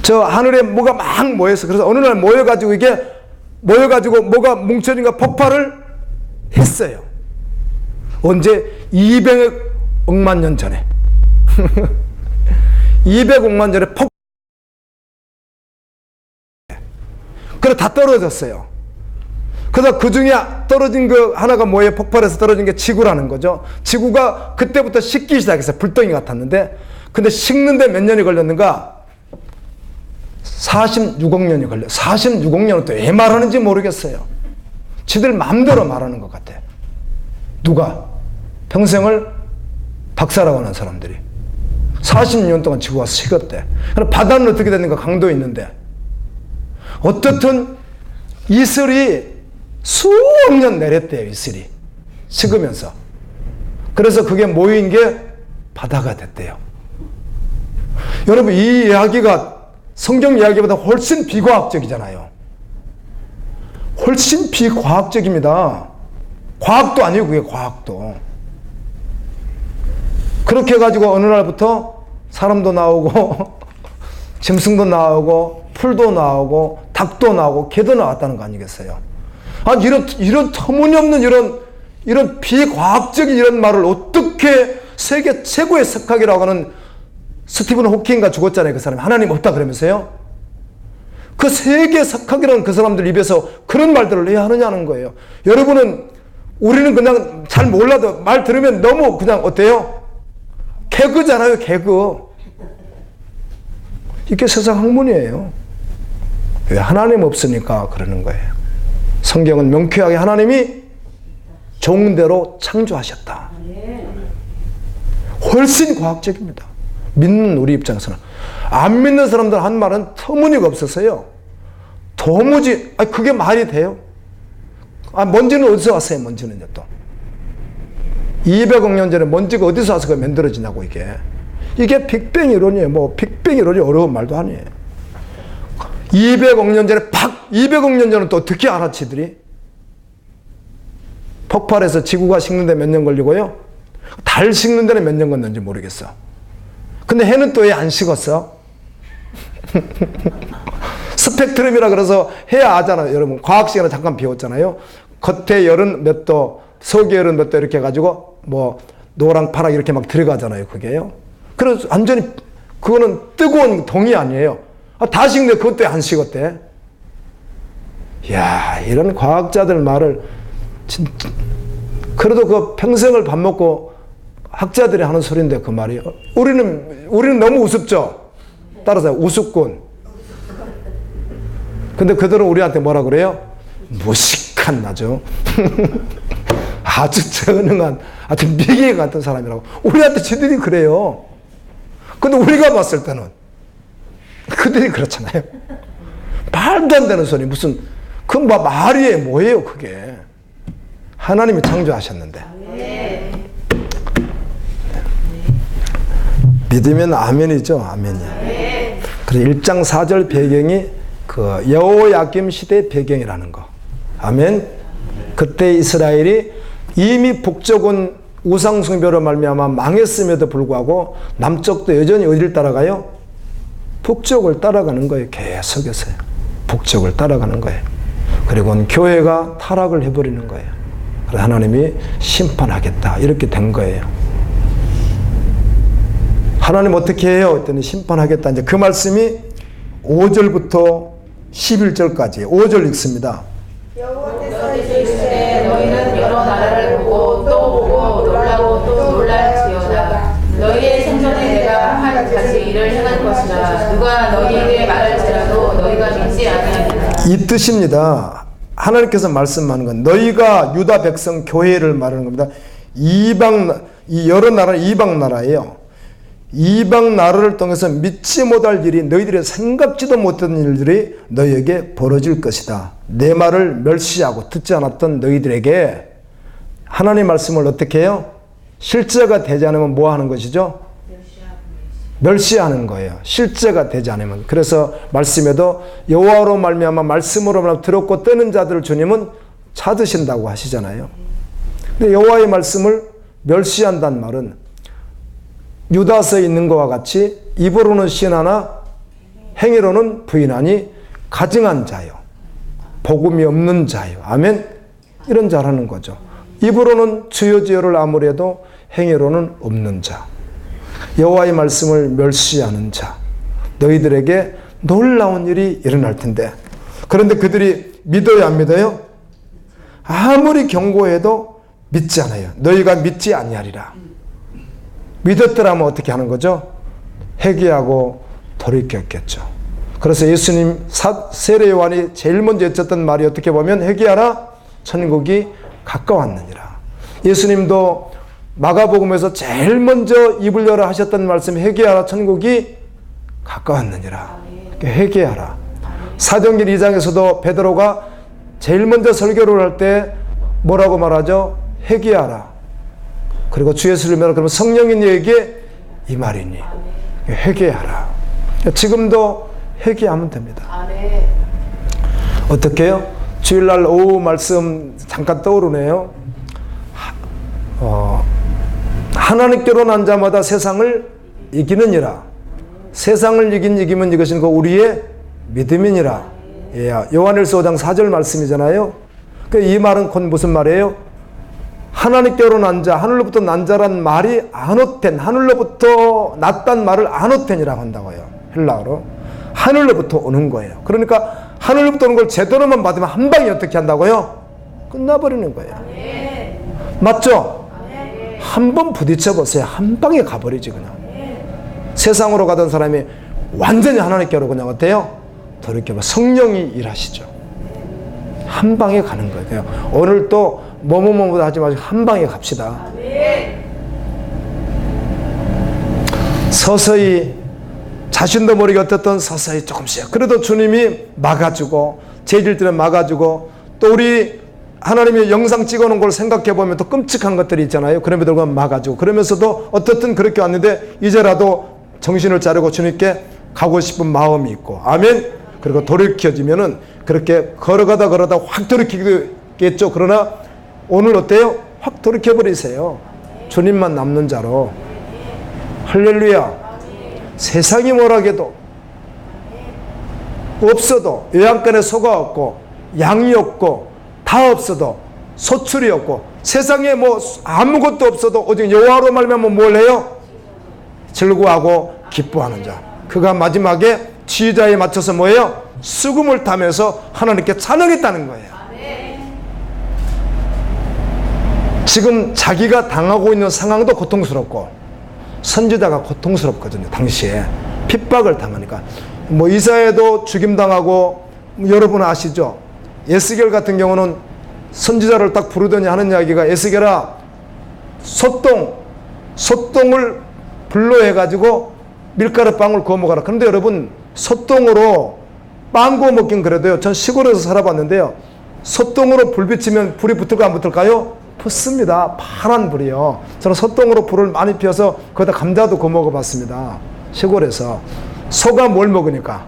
저 하늘에 뭐가 막 모였어. 그래서 어느 날 모여가지고 뭐가 뭉쳐진가 폭발을 했어요. 언제? 200억만 년 전에. 200억만 전에 그래 다 떨어졌어요. 그래서 그 중에 떨어진 그 하나가 뭐예요? 폭발해서 떨어진 게 지구라는 거죠. 지구가 그때부터 식기 시작했어요. 불덩이 같았는데. 근데 식는데 몇 년이 걸렸는가? 46억 년이 걸려. 46억 년은 또 왜 말하는지 모르겠어요. 지들 마음대로 말하는 것 같아. 누가? 평생을 박사라고 하는 사람들이. 40년 동안 지구가 식었대. 그럼 바다는 어떻게 됐는가? 강도 있는데. 어떻든 이슬이 수억 년 내렸대요. 이슬이 식으면서. 그래서 그게 모인 게 바다가 됐대요. 여러분, 이 이야기가 성경 이야기보다 훨씬 비과학적이잖아요. 훨씬 비과학적입니다. 과학도 아니고 그게 과학도. 그렇게 해가지고 어느 날부터 사람도 나오고 짐승도 나오고 풀도 나오고 닭도 나오고 개도 나왔다는 거 아니겠어요? 아니 이런 터무니없는 이런 비과학적인 이런 말을 어떻게 세계 최고의 석학이라고 하는 스티븐 호킹가 죽었잖아요. 그 사람이 하나님 없다 그러면서요. 그 세계 석학이라는 그 사람들 입에서 그런 말들을 왜 하느냐는 거예요. 여러분은 우리는 그냥 잘 몰라도 말 들으면 너무 그냥 어때요? 개그잖아요. 개그. 이게 세상 학문이에요. 왜? 하나님 없으니까 그러는 거예요. 성경은 명쾌하게 하나님이 좋은 대로 창조하셨다. 훨씬 과학적입니다. 믿는 우리 입장에서는. 안 믿는 사람들 한 말은 터무니가 없었어요. 도무지 그게 말이 돼요? 먼지는 어디서 왔어요? 먼지는요 또. 200억 년 전에 먼지가 어디서 와서 만들어지냐고 이게 빅뱅 이론이에요. 뭐 빅뱅 이론이 어려운 말도 아니에요. 200억 년 전에 200억 년 전은 또 어떻게 알아치들이? 폭발해서 지구가 식는데 몇 년 걸리고요. 달 식는 데는 몇 년 걸렸는지 모르겠어. 근데 해는 또 왜 안 식었어? 스펙트럼이라 그래서 해야 아잖아요. 여러분 과학 시간에 잠깐 배웠잖아요. 겉에 열은 몇 도, 속의 열은 몇 도 이렇게 해가지고 뭐 노랑 파랑 이렇게 막 들어가잖아요. 그게요. 그래서 완전히 그거는 뜨거운 동이 아니에요. 다 식는데 그것도 안 식었대. 이야, 이런 과학자들 말을 진짜. 그래도 그 평생을 밥 먹고 학자들이 하는 소리인데 그 말이요. 우리는 너무 우습죠. 따라서 우습군. 근데 그들은 우리한테 뭐라 그래요? 무식한 나죠. 아주 저능한, 아주 미개 같은 사람이라고. 우리한테 지들이 그래요. 근데 우리가 봤을 때는 그들이 그렇잖아요. 말도 안 되는 소리. 무슨 그 말이 뭐예요 그게. 하나님이 창조하셨는데. 믿으면 아멘이죠. 아멘이야. 그래서 1장 4절 배경이 그 여호야김 시대의 배경이라는 거. 아멘. 그때 이스라엘이 이미 북쪽은 우상숭배로 말미암아 망했음에도 불구하고 남쪽도 여전히 어디를 따라가요? 북쪽을 따라가는 거예요. 계속해서요. 북쪽을 따라가는 거예요. 그리고는 교회가 타락을 해버리는 거예요. 그래서 하나님이 심판하겠다 이렇게 된 거예요. 하나님 어떻게 해요? 했더니 심판하겠다. 이제 그 말씀이 5절부터 11절까지 5절 읽습니다. 여호와께서 이르시되 너희는 여러 나라를 보고 또 보고 놀라고 또 놀랄지어다. 너희의 생전에 내가 한 가지 일을 행할 것이라. 누가 너희에게 말할지라도 너희가 믿지 아니하리라. 이 뜻입니다. 하나님께서 말씀하는 건 너희가 유다 백성 교회를 말하는 겁니다. 이 여러 나라 이방 나라예요. 이방 나라를 통해서 믿지 못할 일이 너희들이 생각지도 못한 일들이 너희에게 벌어질 것이다. 내 말을 멸시하고 듣지 않았던 너희들에게 하나님 말씀을 어떻게 해요? 실제가 되지 않으면 뭐 하는 것이죠? 멸시하는 거예요. 실제가 되지 않으면. 그래서 말씀에도 여호와로 말미암아 말씀으로 말미암아 들었고 뜨는 자들을 주님은 찾으신다고 하시잖아요. 근데 여호와의 말씀을 멸시한다는 말은 유다서에 있는 것과 같이 입으로는 신하나 행위로는 부인하니 가증한 자요. 복음이 없는 자요. 아멘. 이런 자라는 거죠. 입으로는 주여 주여를 아무리 해도 행위로는 없는 자. 여호와의 말씀을 멸시하는 자. 너희들에게 놀라운 일이 일어날 텐데. 그런데 그들이 믿어요, 안 믿어요? 아무리 경고해도 믿지 않아요. 너희가 믿지 아니하리라. 믿었더라면 어떻게 하는 거죠? 회개하고 돌이켰겠죠. 그래서 예수님 세례 요한이 제일 먼저 여쭸던 말이 어떻게 보면 회개하라 천국이 가까웠느니라. 예수님도 마가복음에서 제일 먼저 입을 열어 하셨던 말씀 회개하라 천국이 가까웠느니라. 회개하라. 사도행전 2장에서도 베드로가 제일 먼저 설교를 할 때 뭐라고 말하죠? 회개하라. 그리고 주 예수를 믿으라. 그러면 성령이 너에게 이 말이니 회개하라. 지금도 회개하면 됩니다. 어떻게 해요? 주일날 오후 말씀 잠깐 떠오르네요. 하나님께로 난 자마다 세상을 이기느니라. 세상을 이기면 이것은 우리의 믿음이니라. 예, 요한일서 5장 4절 말씀이잖아요. 이 말은 곧 무슨 말이에요? 하나님께로 난 자, 하늘로부터 난 자란 말이 아노텐, 하늘로부터 났단 말을 아노텐이라고 한다고요. 헬라어로. 하늘로부터 오는 거예요. 그러니까 하늘로부터 오는 걸 제대로만 받으면 한 방에 어떻게 한다고요? 끝나버리는 거예요. 맞죠? 한 번 부딪혀 보세요. 한 방에 가버리지 그냥. 세상으로 가던 사람이 완전히 하나님께로 그냥 어때요? 돌이켜봐. 성령이 일하시죠. 한 방에 가는 거예요. 오늘 또 뭐뭐뭐보다 하지 마시고 한 방에 갑시다. 서서히 자신도 모르게 어떻든 서서히 조금씩. 그래도 주님이 막아주고 재질들은 막아주고 또 우리 하나님이 영상 찍어놓은 걸 생각해보면 또 끔찍한 것들이 있잖아요. 그럼에도 불구하고 막아주고 그러면서도 어떻든 그렇게 왔는데 이제라도 정신을 차리고 주님께 가고 싶은 마음이 있고 아멘. 그리고 돌이켜지면은 그렇게 걸어가다 확 돌이키겠죠. 그러나 오늘 어때요? 확 돌이켜버리세요. 주님만 남는 자로. 할렐루야. 세상이 뭐라게도 없어도 요양간에 소가 없고 양이 없고 다 없어도 소출이 없고 세상에 뭐 아무것도 없어도 오직 여호와로 말미암아 뭘 해요? 즐거워하고 기뻐하는 자. 그가 마지막에 지휘자에 맞춰서 뭐예요? 수금을 타면서 하나님께 찬양했다는 거예요. 지금 자기가 당하고 있는 상황도 고통스럽고 선지자가 고통스럽거든요. 당시에 핍박을 당하니까 뭐 이사야도 죽임당하고 여러분 아시죠? 에스겔 같은 경우는 선지자를 딱 부르더니 하는 이야기가 에스겔아 소똥을 불로 해가지고 밀가루 빵을 구워 먹어라. 그런데 여러분 소똥으로 빵 구워 먹긴 그래도요. 전 시골에서 살아봤는데요. 소똥으로 불 비치면 불이 붙을까 안 붙을까요? 붙습니다. 파란 불이요. 저는 소똥으로 불을 많이 피워서 거기다 감자도 구워 먹어봤습니다. 시골에서. 소가 뭘 먹으니까?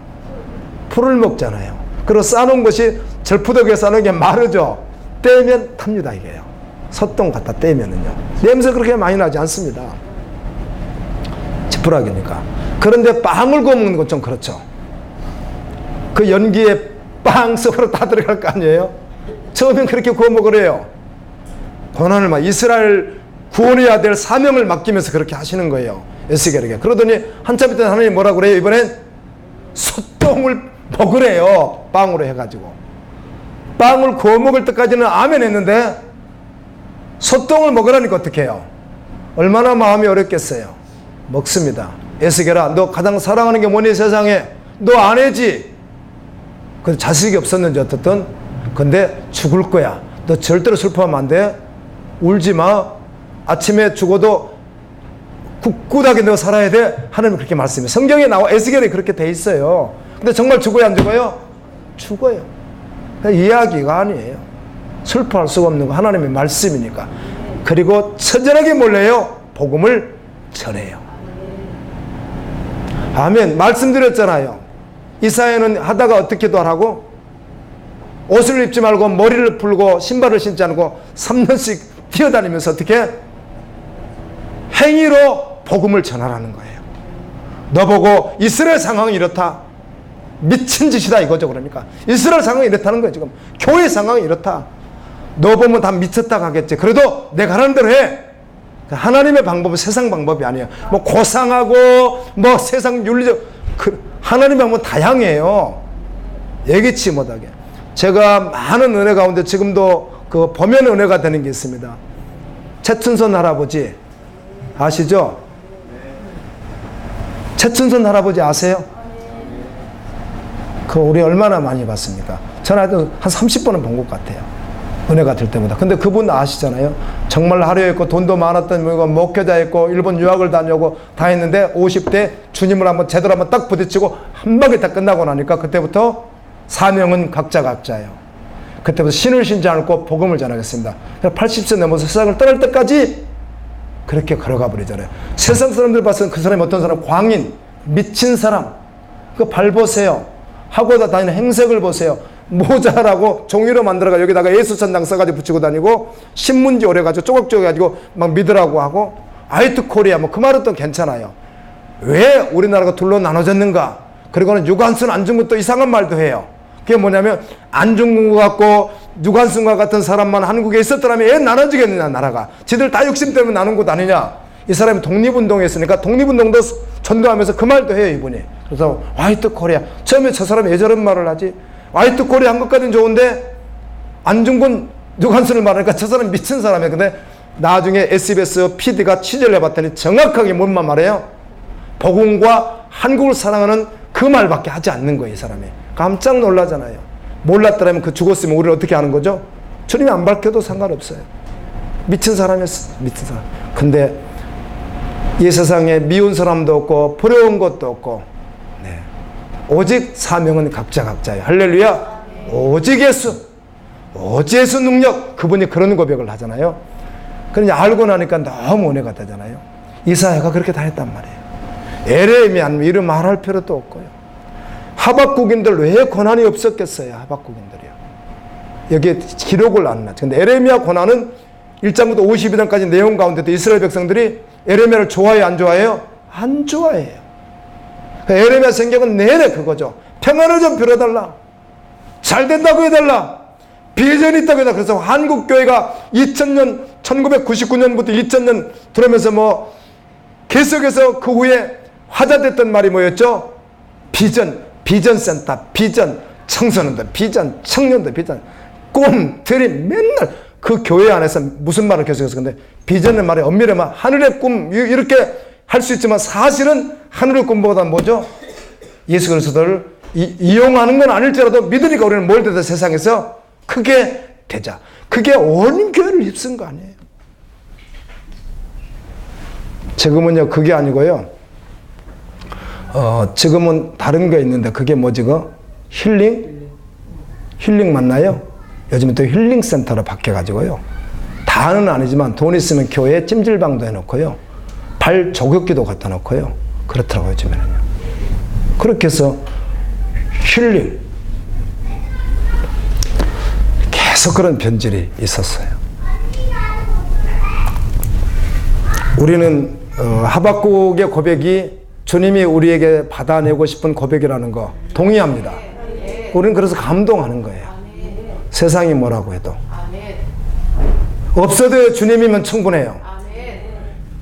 풀을 먹잖아요. 그리고 싸놓은 것이 절푸덕에 싸놓은 게 마르죠. 떼면 탑니다 이게요. 소똥 갖다 떼면은요. 냄새 그렇게 많이 나지 않습니다. 지푸라기니까. 그런데 빵을 구워 먹는 건 좀 그렇죠. 그 연기에 빵 속으로 다 들어갈 거 아니에요? 처음엔 그렇게 구워 먹으래요. 고난을 막 이스라엘 구원해야 될 사명을 맡기면서 그렇게 하시는 거예요. 에스겔에게. 그러더니 한참 있다 하나님이 뭐라고 그래요? 이번엔 소똥을 먹으래요. 빵으로 해가지고. 빵을 구워 먹을 때까지는 아멘 했는데 소똥을 먹으라니까 어떻게 해요? 얼마나 마음이 어렵겠어요. 먹습니다. 에스겔아 너 가장 사랑하는 게 뭐니 세상에? 너 아내지? 그 자식이 없었는지 어떻든 근데 죽을 거야. 너 절대로 슬퍼하면 안 돼. 울지 마. 아침에 죽어도 꿋꿋하게 너 살아야 돼. 하나님 그렇게 말씀해요. 성경에 나와 에스겔이 그렇게 돼 있어요. 근데 정말 죽어요 안 죽어요? 죽어요. 이야기가 아니에요. 슬퍼할 수가 없는 거 하나님의 말씀이니까. 그리고 처절하게 몰래요 복음을 전해요. 아멘. 말씀드렸잖아요. 이사야는 하다가 어떻게도 하라고? 옷을 입지 말고 머리를 풀고 신발을 신지 않고 3년씩 뛰어다니면서 어떻게? 행위로 복음을 전하라는 거예요. 너보고 이스라엘 상황이 이렇다. 미친 짓이다 이거죠. 그러니까 이스라엘 상황이 이렇다는 거예요. 지금 교회 상황이 이렇다. 너 보면 다 미쳤다 가겠지. 그래도 내가 하는 대로 해. 하나님의 방법은 세상 방법이 아니에요. 뭐 고상하고 뭐 세상 윤리적 하나님의 방법은 다양해요. 예기치 못하게. 제가 많은 은혜 가운데 지금도 그 보면 은혜가 되는 게 있습니다. 최춘선 할아버지 아시죠? 최춘선 할아버지 아세요? 그 우리 얼마나 많이 봤습니까? 저는 하여튼 한 30번은 본 것 같아요. 은혜가 될 때마다. 근데 그분 아시잖아요. 정말 하려했고 돈도 많았던 분이고 목회자였고 일본 유학을 다녀오고 다 했는데 50대 주님을 한번 제대로 한번 딱 부딪히고 한 방에 다 끝나고 나니까 그때부터 사명은 각자예요. 그때부터 신을 신지 않고 복음을 전하겠습니다. 80세 넘어서 세상을 떠날 때까지 그렇게 걸어가 버리잖아요. 세상 사람들 봤을 때 그 사람이 어떤 사람? 광인, 미친 사람. 그 발 보세요. 하고 다니는 행색을 보세요. 모자라고 종이로 만들어가 여기다가 예수 천장 써가지고 붙이고 다니고 신문지 오래가지고 쪼각쪼각해가지고 막 믿으라고 하고 아이트 코리아 뭐 그 말은 또 괜찮아요. 왜 우리나라가 둘로 나눠졌는가? 그리고는 유관순 안중근 또 이상한 말도 해요. 그게 뭐냐면 안중근 같고 유관순과 같은 사람만 한국에 있었더라면 왜 나눠지겠느냐 나라가. 지들 다 욕심 때문에 나눈 것 아니냐. 이 사람이 독립운동했으니까 독립운동도 전도하면서 그 말도 해요 이분이. 그래서 화이트 코리아. 처음에 저 사람이 왜 저런 말을 하지? 화이트 코리아 한 것까지는 좋은데 안중근 유관순을 말하니까 저 사람 미친 사람이에요. 근데 나중에 SBS PD가 취재를 해봤더니 정확하게 뭔만 말해요? 복음과 한국을 사랑하는 그 말밖에 하지 않는 거예요 이 사람이. 깜짝 놀라잖아요. 몰랐더라면 그 죽었으면 우리를 어떻게 하는 거죠? 주님이 안 밝혀도 상관없어요. 미친 사람이었어. 미친 사람. 근데 이 세상에 미운 사람도 없고 부러운 것도 없고 네. 오직 사명은 각자예요. 할렐루야. 오직 예수. 오직 예수 능력. 그분이 그런 고백을 하잖아요. 그러니 알고 나니까 너무 은혜가 되잖아요. 이사야가 그렇게 다 했단 말이에요. 에레미야 이름 말할 필요도 없고요. 하박국인들 왜 고난이 없었겠어요? 하박국인들이요. 여기에 기록을 안 놨죠. 근데 에레미야 고난은 1장부터 52장까지 내용 가운데도 이스라엘 백성들이 에레미야를 좋아해요? 안 좋아해요? 안 좋아해요. 에레미야 성경은 내내 그거죠. 평안을 좀 빌어달라. 잘 된다고 해달라. 비전이 있다고 해달라. 그래서 한국교회가 2000년 1999년부터 2000년 들어오면서 뭐 계속해서 그 후에 화제됐던 말이 뭐였죠? 비전센터, 비전 청소년들, 비전 청년들, 비전 꿈들이 맨날 그 교회 안에서 무슨 말을 계속해서 근데 비전의 말이 엄밀히 말 하늘의 꿈 이렇게 할 수 있지만 사실은 하늘의 꿈보다 뭐죠? 예수 그리스도를 이용하는 건 아닐지라도 믿으니까 우리는 뭘 되다 세상에서 크게 되자. 그게 온 교회를 휩쓴 거 아니에요. 지금은요 그게 아니고요. 지금은 다른 거 있는데 그게 뭐지? 힐링 맞나요? 요즘은 또 힐링 센터로 바뀌어가지고요. 다는 아니지만 돈 있으면 교회에 찜질방도 해놓고요. 발 조격기도 갖다 놓고요. 그렇더라고요 요즘에는요. 그렇게 해서 힐링 계속 그런 변질이 있었어요. 우리는 하박국의 고백이 주님이 우리에게 받아내고 싶은 고백이라는 거 동의합니다. 우리는 그래서 감동하는 거예요. 세상이 뭐라고 해도. 없어도 주님이면 충분해요.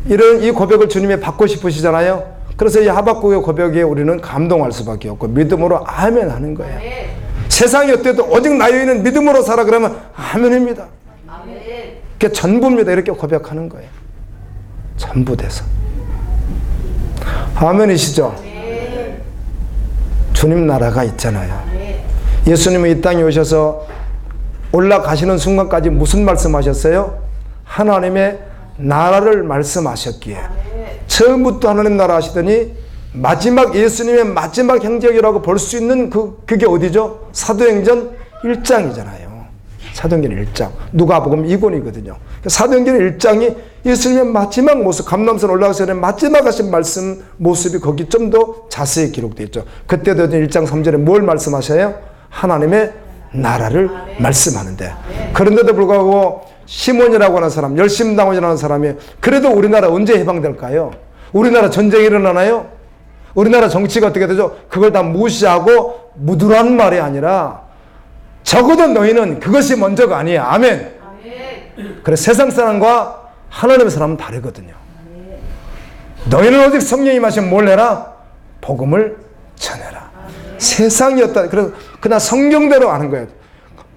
이런 이 고백을 주님이 받고 싶으시잖아요. 그래서 이 하박국의 고백에 우리는 감동할 수밖에 없고 믿음으로 아멘 하는 거예요. 세상이 어때도 오직 나여인은 믿음으로 살아 그러면 아멘입니다. 그게 전부입니다. 이렇게 고백하는 거예요. 전부 돼서. 아멘이시죠? 주님 나라가 있잖아요. 예수님은 이 땅에 오셔서 올라가시는 순간까지 무슨 말씀하셨어요? 하나님의 나라를 말씀하셨기에 처음부터 하나님 나라 하시더니 마지막 예수님의 마지막 행적이라고 볼 수 있는 그게 어디죠? 사도행전 1장이잖아요. 사도행전 1장. 누가복음 2권이거든요. 사도행전 1장이 예수님의 마지막 모습, 감람산 올라가기 전에 마지막 하신 말씀 모습이 거기 좀 더 자세히 기록되어 있죠. 그때도 1장 3절에 뭘 말씀하셔요? 하나님의 나라를 말씀하는데. 그런데도 불구하고 시몬이라고 하는 사람, 열심당원이라는 사람이 그래도 우리나라 언제 해방될까요? 우리나라 전쟁이 일어나나요? 우리나라 정치가 어떻게 되죠? 그걸 다 무시하고 묻으라는 말이 아니라 적어도 너희는 그것이 먼저가 아니야. 아멘. 그래, 세상 사람과 하나님의 사람은 다르거든요. 너희는 오직 성령이 마시면 뭘 해라? 복음을 전해라. 세상이었다. 그냥 성경대로 하는 거예요.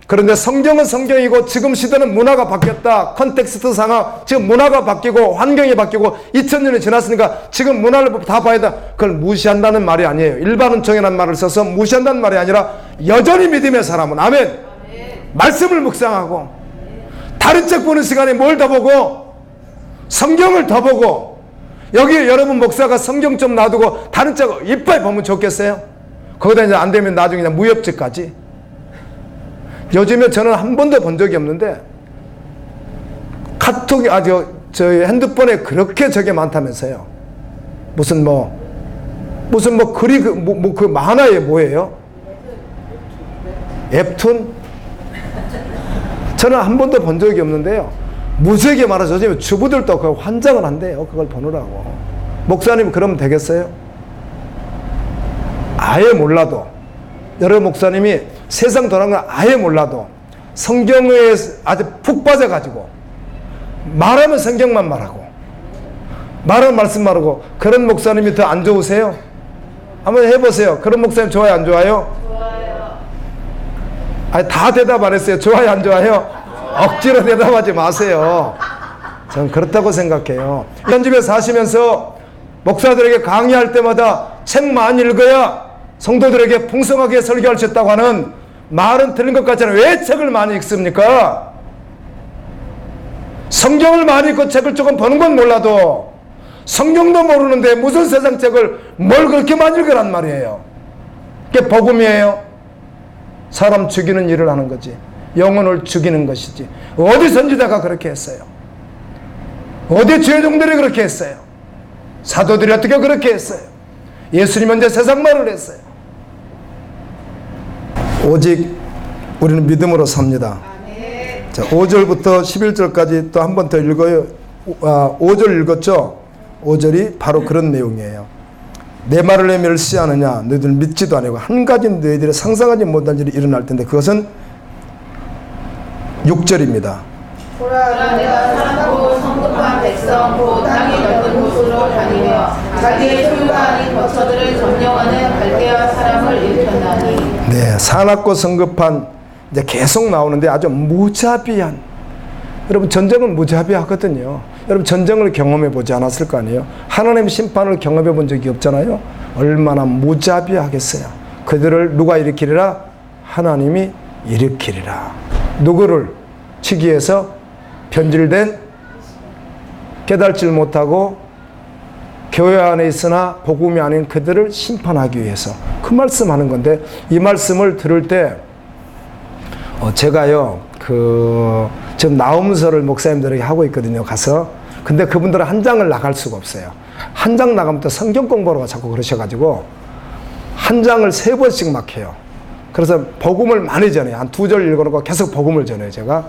그런데 성경은 성경이고 지금 시대는 문화가 바뀌었다. 컨텍스트 상황, 지금 문화가 바뀌고 환경이 바뀌고 2000년이 지났으니까 지금 문화를 다 봐야 돼. 그걸 무시한다는 말이 아니에요. 일반은총이라는 말을 써서 무시한다는 말이 아니라 여전히 믿음의 사람은 아멘. 말씀을 묵상하고 다른 책 보는 시간에 뭘 더 보고 성경을 더 보고 여기 여러분 목사가 성경 좀 놔두고 다른 책 이빨 보면 좋겠어요? 거기다 이제 안 되면 나중에 그냥 무협지까지. 요즘에 저는 한 번도 본 적이 없는데 카톡이 저희 핸드폰에 그렇게 저게 많다면서요. 무슨 글이 그 만화에 뭐예요? 웹툰? 저는 한 번도 본 적이 없는데요. 무지하게 많아서 요즘에 주부들도 그 환장을 한대요. 그걸 보느라고. 목사님 그러면 되겠어요? 아예 몰라도 여러 목사님이 세상 돌아가는 걸 아예 몰라도 성경에 아주 푹 빠져가지고 말하면 성경만 말하고 말하면 말씀 말하고 그런 목사님이 더 안 좋으세요? 한번 해보세요. 그런 목사님 좋아요 안 좋아요? 좋아요. 아니 다 대답 안 했어요. 좋아요 안 좋아요? 억지로 대답하지 마세요. 저는 그렇다고 생각해요. 이런 집에 사시면서 목사들에게 강의할 때마다 책 많이 읽어야 성도들에게 풍성하게 설교할 수 있다고 하는 말은 들은 것 같잖아요. 왜 책을 많이 읽습니까? 성경을 많이 읽고 책을 조금 보는 건 몰라도 성경도 모르는데 무슨 세상 책을 뭘 그렇게 많이 읽으란 말이에요. 그게 복음이에요. 사람 죽이는 일을 하는 거지. 영혼을 죽이는 것이지. 어디 선지자가 그렇게 했어요? 어디 죄종들이 그렇게 했어요? 사도들이 어떻게 그렇게 했어요? 예수님은 이제 세상 말을 했어요. 오직 우리는 믿음으로 삽니다. 자, 5절부터 11절까지 또 한 번 더 읽어요. 5절 읽었죠? 5절이 바로 그런 내용이에요. 내 말을 내 멸시하느냐? 너희들 믿지도 아니고 한 가지 너희들이 상상하지 못한 일이 일어날 텐데 그것은 6절입니다. 보라 내가 사랑하고 성급한 백성 곧 땅이 넓은 곳으로 다니며 자기의 소유가 아닌 거처들을 점령하는 갈대아 사람을 일컫나니. 네, 사납고 성급한 이제 계속 나오는데 아주 무자비한. 여러분 전쟁은 무자비하거든요. 여러분 전쟁을 경험해 보지 않았을 거 아니에요. 하나님 심판을 경험해 본 적이 없잖아요. 얼마나 무자비하겠어요. 그들을 누가 일으키리라? 하나님이 일으키리라. 누구를? 치기 위해서 변질된 깨달질 못하고 교회 안에 있으나 복음이 아닌 그들을 심판하기 위해서 그 말씀하는 건데 이 말씀을 들을 때 제가요 지금 나음서를 목사님들에게 하고 있거든요. 가서 근데 그분들은 한 장을 나갈 수가 없어요. 한 장 나가면 또 성경 공부하러 자꾸 그러셔가지고 한 장을 3번씩 막 해요. 그래서 복음을 많이 전해요. 한 2절 읽어놓고 계속 복음을 전해요. 제가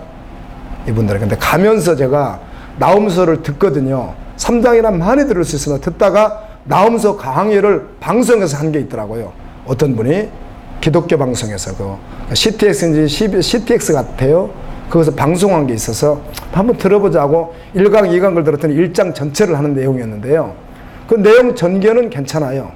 이분들은. 근데 가면서 제가 나음서를 듣거든요. 3장이나 많이 들을 수 있으면 듣다가 나음서 강의를 방송에서 한 게 있더라고요. 어떤 분이 기독교 방송에서 CTX인지 CTX 같아요. 거기서 방송한 게 있어서 한번 들어보자고 1강, 2강을 들었더니 1장 전체를 하는 내용이었는데요. 그 내용 전개는 괜찮아요.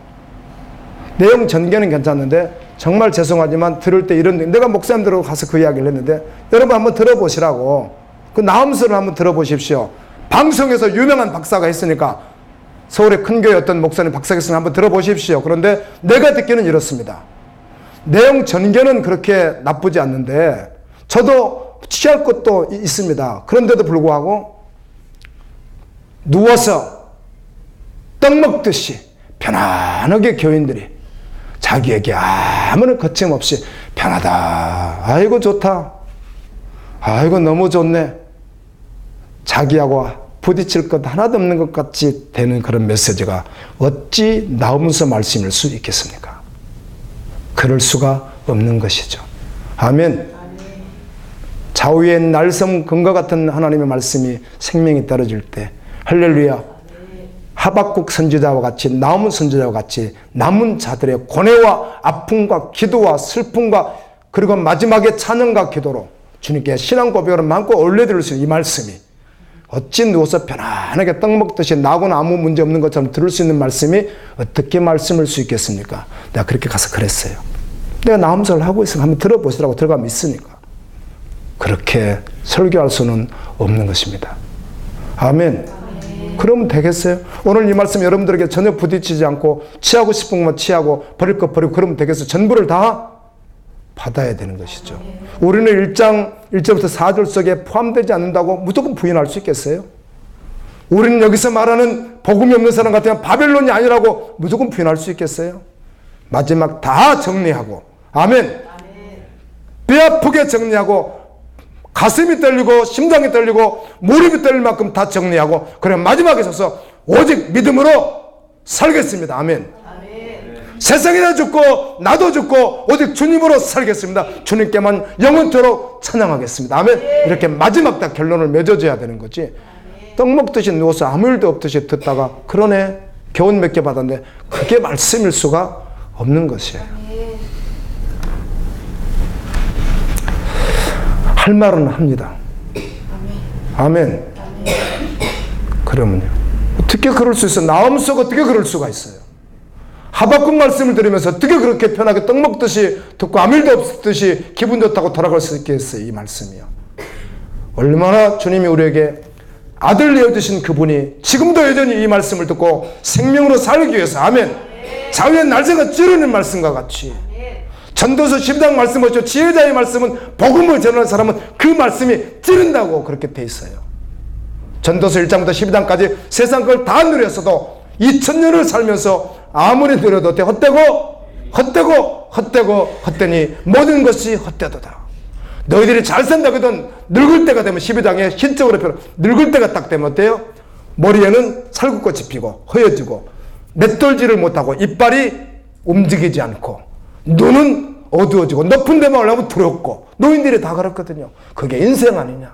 내용 전개는 괜찮은데 정말 죄송하지만 들을 때 내가 목사님들하고 가서 그 이야기를 했는데 여러분 한번 들어보시라고. 그 나음서를 한번 들어보십시오. 방송에서 유명한 박사가 했으니까 서울의 큰 교회 어떤 목사님 박사가 했으니까 한번 들어보십시오. 그런데 내가 듣기는 이렇습니다. 내용 전개는 그렇게 나쁘지 않는데 저도 취할 것도 있습니다. 그런데도 불구하고 누워서 떡 먹듯이 편안하게 교인들이 자기에게 아무런 거침없이 편하다. 아이고 좋다. 아이고 너무 좋네. 자기하고 부딪힐 것 하나도 없는 것 같이 되는 그런 메시지가 어찌 나오면서 말씀일 수 있겠습니까? 그럴 수가 없는 것이죠. 아멘. 좌우의 날섬 금과 같은 하나님의 말씀이 생명이 떨어질 때 할렐루야. 하박국 선지자와 같이 나온 선지자와 같이 남은 자들의 고뇌와 아픔과 기도와 슬픔과 그리고 마지막에 찬양과 기도로 주님께 신앙 고백을 마음껏 올려드릴 수 있는 이 말씀이 어찌 누워서 편안하게 떡 먹듯이 나하고는 아무 문제 없는 것처럼 들을 수 있는 말씀이 어떻게 말씀일 수 있겠습니까? 내가 그렇게 가서 그랬어요. 내가 나음설을 하고 있으니까 한번 들어보시라고 들어가면 있으니까. 그렇게 설교할 수는 없는 것입니다. 아멘. 그러면 되겠어요? 오늘 이 말씀 여러분들에게 전혀 부딪히지 않고 취하고 싶은 것만 취하고 버릴 것 버리고 그러면 되겠어요? 전부를 다 받아야 되는 것이죠. 우리는 1절부터 4절 속에 포함되지 않는다고 무조건 부인할 수 있겠어요? 우리는 여기서 말하는 복음이 없는 사람 같으면 바벨론이 아니라고 무조건 부인할 수 있겠어요? 마지막 다 정리하고 아멘. 배 아프게 정리하고 가슴이 떨리고 심장이 떨리고 무릎이 떨릴 만큼 다 정리하고 그래 마지막에 서서 오직 믿음으로 살겠습니다. 아멘. 세상이나 죽고 나도 죽고 오직 주님으로 살겠습니다. 주님께만 영원토록 찬양하겠습니다. 아멘. 이렇게 마지막 다 결론을 맺어줘야 되는 거지. 떡 먹듯이 누워서 아무 일도 없듯이 듣다가 그러네 교훈 몇 개 받았는데 그게 말씀일 수가 없는 것이에요. 할 말은 합니다. 아멘. 그러면요. 어떻게 그럴 수 있어요? 나음속 어떻게 그럴 수가 있어요? 하박국 말씀을 들으면서 어떻게 그렇게 편하게 떡 먹듯이 듣고 아무 일도 없듯이 기분 좋다고 돌아갈 수 있겠어요? 이 말씀이요. 얼마나 주님이 우리에게 아들 내어주신 그분이 지금도 여전히 이 말씀을 듣고 생명으로 살기 위해서 아멘. 자유의 날새가 찌르는 말씀과 같이 전도서 10장 말씀하셨죠. 지혜자의 말씀은 복음을 전하는 사람은 그 말씀이 찌른다고 그렇게 돼 있어요. 전도서 1장부터 12장까지 세상 걸 다 누렸어도 2000년을 살면서 아무리 누려도 헛되니 모든 것이 헛되도다. 너희들이 잘 산다거든 늙을 때가 되면 12장에 신적으로 표현 늙을 때가 딱 되면 어때요? 머리에는 살구꽃이 피고 허여지고 맷돌질을 못하고 이빨이 움직이지 않고 눈은 어두워지고 높은 데만 올라가면 두렵고 노인들이 다 그렇거든요. 그게 인생 아니냐.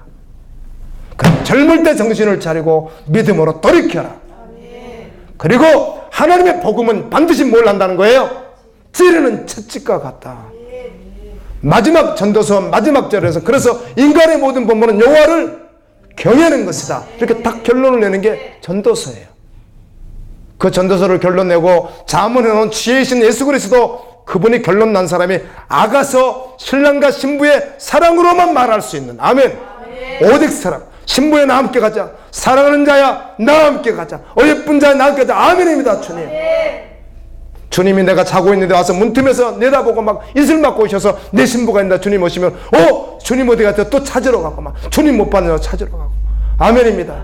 그럼 젊을 때 정신을 차리고 믿음으로 돌이켜라. 그리고 하나님의 복음은 반드시 뭘 한다는 거예요? 찌르는 채찍과 같다. 마지막 전도서 마지막 절에서 그래서 인간의 모든 본분은 여호와를 경외하는 것이다. 이렇게 딱 결론을 내는 게 전도서예요. 그 전도서를 결론 내고 자문해 놓은 지혜이신 예수 그리스도 그분이 결론 난 사람이 아가서 신랑과 신부의 사랑으로만 말할 수 있는 아멘. 오직 사랑. 신부에 나 함께 가자. 사랑하는 자야 나 함께 가자. 예쁜 자야 나 함께 가자. 아멘입니다. 주님. 주님이 내가 자고 있는데 와서 문틈에서 내다보고 막 이슬 맞고 오셔서 내 신부가 있다. 주님 오시면 주님 어디 갔다 또 찾으러 가고 막 주님 못 봤느라 찾으러 가고 아멘입니다.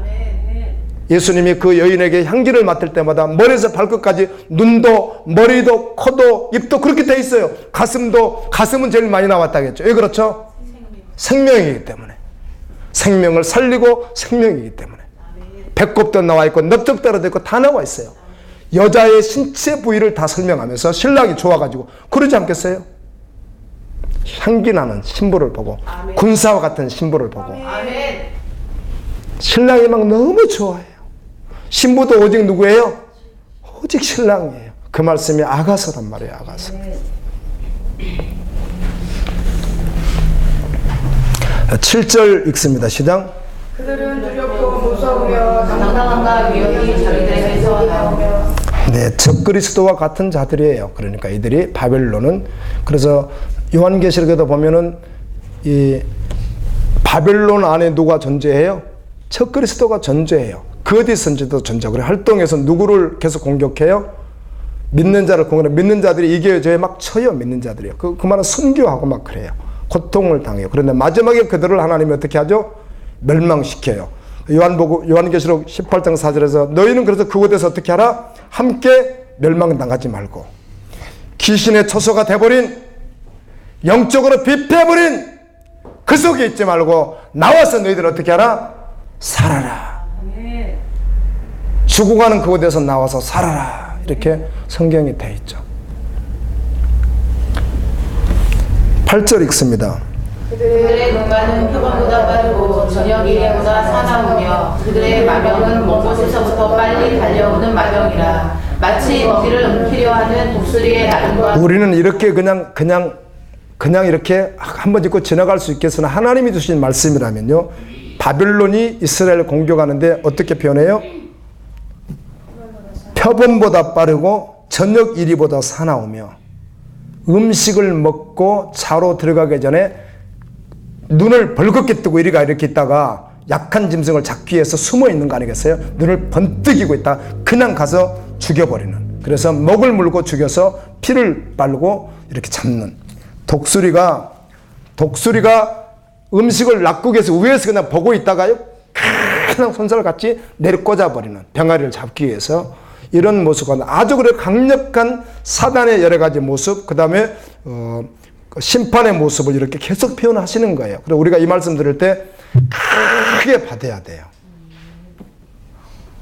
예수님이 그 여인에게 향기를 맡을 때마다 머리에서 발끝까지 눈도 머리도 코도 입도 그렇게 돼 있어요. 가슴은 제일 많이 나왔다겠죠. 왜 그렇죠? 생명이기 때문에. 생명을 살리고 생명이기 때문에. 배꼽도 나와 있고 넓적다리도 있고 다 나와 있어요. 여자의 신체 부위를 다 설명하면서 신랑이 좋아가지고 그러지 않겠어요? 향기 나는 신부를 보고 군사와 같은 신부를 보고 신랑이 막 너무 좋아해요. 신부도 오직 누구예요? 오직 신랑이에요. 그 말씀이 아가서란 말이에요. 아가서. 7절 읽습니다. 시작. 그들은 두렵고 무서우며 당당함과 위엄이 자기들에게서 나오며 네, 적그리스도와 같은 자들이에요. 그러니까 이들이 바벨론은 그래서 요한계시록에도 보면은 이 바벨론 안에 누가 존재해요? 적그리스도가 존재해요. 그 어디선지도 존재하고 활동해서 누구를 계속 공격해요? 믿는 자를 공격해. 믿는 자들이 이겨져야 막 쳐요. 믿는 자들이요. 그 말은 순교하고 막 그래요. 고통을 당해요. 그런데 마지막에 그들을 하나님이 어떻게 하죠? 멸망시켜요. 요한계시록 18장 4절에서 너희는 그래서 그곳에서 어떻게 하라? 함께 멸망당하지 말고 귀신의 처소가 돼버린 영적으로 빗배버린 그 속에 있지 말고 나와서 너희들 어떻게 하라? 살아라. 죽어가는 그곳에서 나와서 살아라. 이렇게 성경이 되어 있죠. 8절 읽습니다. 그들의 눈가는 표범보다 빠르고 저녁 이래보다 사나우며 그들의 마병은 먼 곳에서부터 빨리 달려오는 마병이라. 마치 먹이를 움키려 하는 독수리의 나름과 우리는 이렇게 그냥 이렇게 한번 짚고 지나갈 수 있겠으나 하나님이 주신 말씀이라면요. 바벨론이 이스라엘을 공격하는데 어떻게 표현해요? 표범보다 빠르고 저녁 이리보다 사나우며 음식을 먹고 자로 들어가기 전에 눈을 벌겋게 뜨고 이렇게 있다가 약한 짐승을 잡기 위해서 숨어 있는 거 아니겠어요? 눈을 번뜩이고 있다 그냥 가서 죽여버리는. 그래서 목을 물고 죽여서 피를 빨고 이렇게 잡는. 독수리가 음식을 낙국에서 위에서 그냥 보고 있다가요 그냥 손살을 같이 내려 꽂아버리는, 병아리를 잡기 위해서 이런 모습과 아주 그래 강력한 사단의 여러 가지 모습, 그 다음에 심판의 모습을 이렇게 계속 표현하시는 거예요. 그래서 우리가 이 말씀 들을 때 크게 받아야 돼요.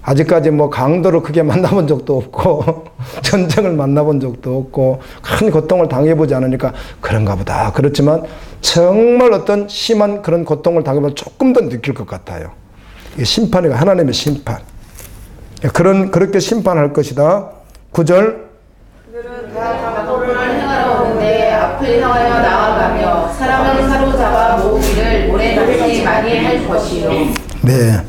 아직까지 뭐 강도를 크게 만나본 적도 없고 전쟁을 만나본 적도 없고 큰 고통을 당해보지 않으니까 그런가 보다. 그렇지만 정말 어떤 심한 그런 고통을 당해보면 조금 더 느낄 것 같아요. 이게 심판이가 하나님의 심판. 그렇게 심판할 것이다. 9절. 그들은 다 각오를 행하러 오는데 앞을 향하여 나아가며 사람을 사로잡아 모으기를 모래같이 많이 할 것이요. 네.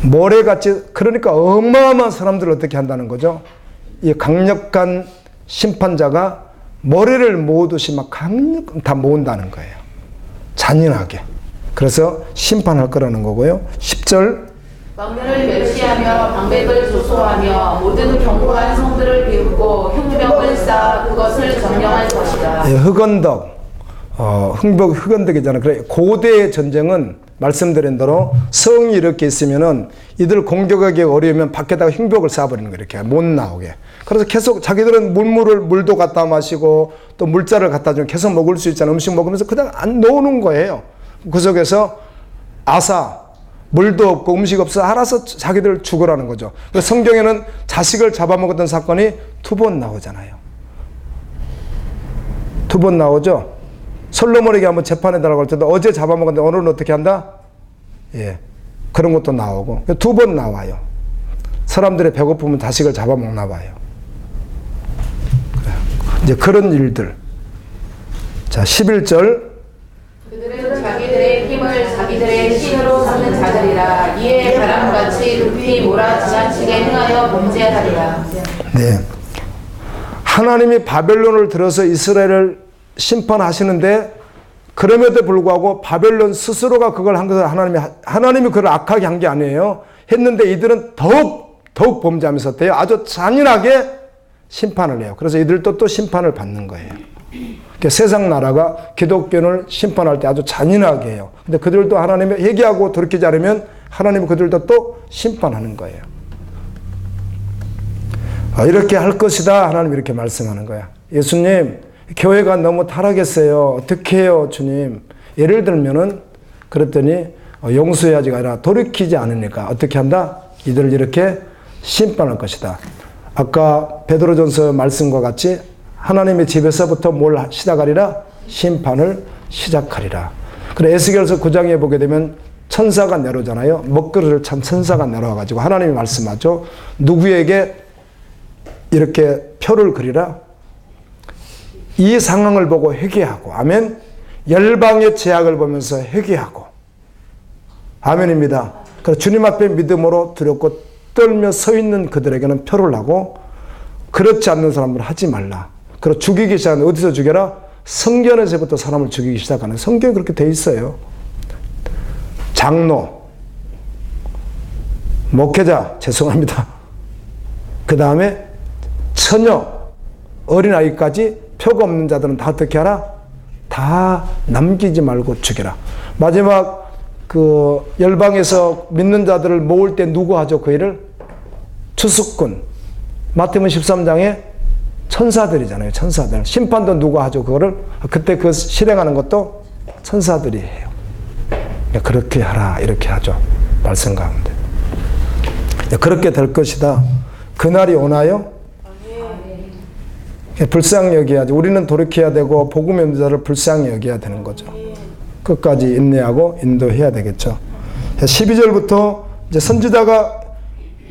모래같이, 그러니까 어마어마한 사람들을 어떻게 한다는 거죠? 이 강력한 심판자가 모래를 모으듯이 막 다 모은다는 거예요. 잔인하게. 그래서 심판할 거라는 거고요. 10절. 왕들을 멸시하며 방백을 조소하며 모든 견고한 성들을 비웃고 흉벽을 쌓아 그것을 점령할 것이다. 예, 흑언덕. 흑언덕이잖아요. 그래, 고대의 전쟁은 말씀드린 대로 성이 이렇게 있으면은 이들 공격하기 어려우면 밖에다가 흉벽을 쌓아버리는 거예요. 이렇게 못 나오게. 그래서 계속 자기들은 물도 갖다 마시고 또 물자를 갖다 주면 계속 먹을 수 있잖아요. 음식 먹으면서 그냥 안 놓는 거예요. 그 속에서 물도 없고 음식 없어 알아서 자기들 죽으라는 거죠. 그래서 성경에는 자식을 잡아먹었던 사건이 2번 나오잖아요. 2번 나오죠. 솔로몬에게 한번 재판에 달라고 할 때도 어제 잡아먹었는데 오늘은 어떻게 한다? 예, 그런 것도 나오고 2번 나와요. 사람들의 배고픔은 자식을 잡아먹나 봐요. 이제 그런 일들. 자, 11절. 그들은 자기들의 힘을 자기들의 신으로 삼는 자들이라. 이에 바람같이 높이 몰아 지나치게 행하여 범죄하리라. 네. 하나님이 바벨론을 들어서 이스라엘을 심판하시는데 그럼에도 불구하고 바벨론 스스로가 그걸 한 것을 하나님이 그걸 악하게 한 게 아니에요. 했는데 이들은 더욱 범죄하면서 돼요. 아주 잔인하게 심판을 해요. 그래서 이들도 또 심판을 받는 거예요. 그러니까 세상 나라가 기독교를 심판할 때 아주 잔인하게 해요. 근데 그들도 하나님이 회개하고 돌이키지 않으면 하나님은 그들도 또 심판하는 거예요. 이렇게 할 것이다. 하나님 이렇게 말씀하는 거야. 예수님, 교회가 너무 타락했어요. 어떻게 해요, 주님? 예를 들면은 그랬더니 용서해야지가 아니라 돌이키지 않으니까 어떻게 한다? 이들을 이렇게 심판할 것이다. 아까 베드로전서 말씀과 같이 하나님의 집에서부터 뭘 시작하리라? 심판을 시작하리라. 그래 에스겔서 9장에 보게 되면 천사가 내려오잖아요. 먹그릇을 찬 천사가 내려와가지고 하나님이 말씀하죠. 누구에게 이렇게 표를 그리라? 이 상황을 보고 회개하고, 아멘. 열방의 제약을 보면서 회개하고, 아멘입니다. 그래서 주님 앞에 믿음으로 두렵고 떨며 서 있는 그들에게는 표를 하고, 그렇지 않는 사람을 하지 말라. 그리고 죽이기 시작하는, 어디서 죽여라? 성전에서부터 사람을 죽이기 시작하는, 성경이 그렇게 돼 있어요. 장로, 목회자, 죄송합니다. 그 다음에 처녀, 어린아이까지 표가 없는 자들은 다 어떻게 하라? 다 남기지 말고 죽여라. 마지막 그 열방에서 믿는 자들을 모을 때 누구 하죠? 그 일을? 추수꾼. 마태복음 13장에 천사들이잖아요. 천사들. 심판도 누가 하죠? 그거를? 그때 그 실행하는 것도 천사들이 해요. 그렇게 하라 이렇게 하죠. 말씀 가운데. 그렇게 될 것이다. 그날이 오나요? 불쌍히 여겨야지. 우리는 돌이켜야 되고 복음 전자를 불쌍히 여겨야 되는 거죠. 끝까지 인내하고 인도해야 되겠죠. 12절부터 이제 선지자가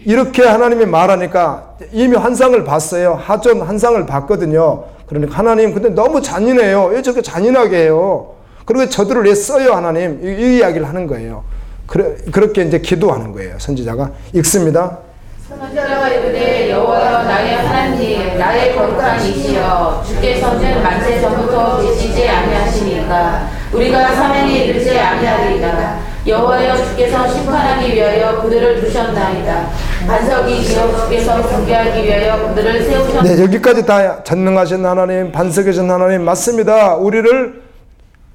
이렇게 하나님이 말하니까 이미 환상을 봤어요. 하전 환상을 봤거든요. 그러니까 하나님 근데 너무 잔인해요. 왜 저렇게 잔인하게 해요? 그리고 저들을 왜 써요 하나님? 이 이야기를 하는 거예요. 그렇게 이제 기도하는 거예요. 선지자가 읽습니다. 선지자가 이르되 여호와여 나의 하나님 나의 거룩한 이시여 주께서는 만세 전부터 계시지 아니하시니까 우리가 사명에 이르지 아니하리이다. 여호와여 주께서 심판하기 위하여 그들을 두셨나이다. 반석이시여 주께서 경계하기 위하여 그들을 세우셨나이다. 네, 여기까지 다 전능하신 하나님, 반석이신 하나님 맞습니다. 우리를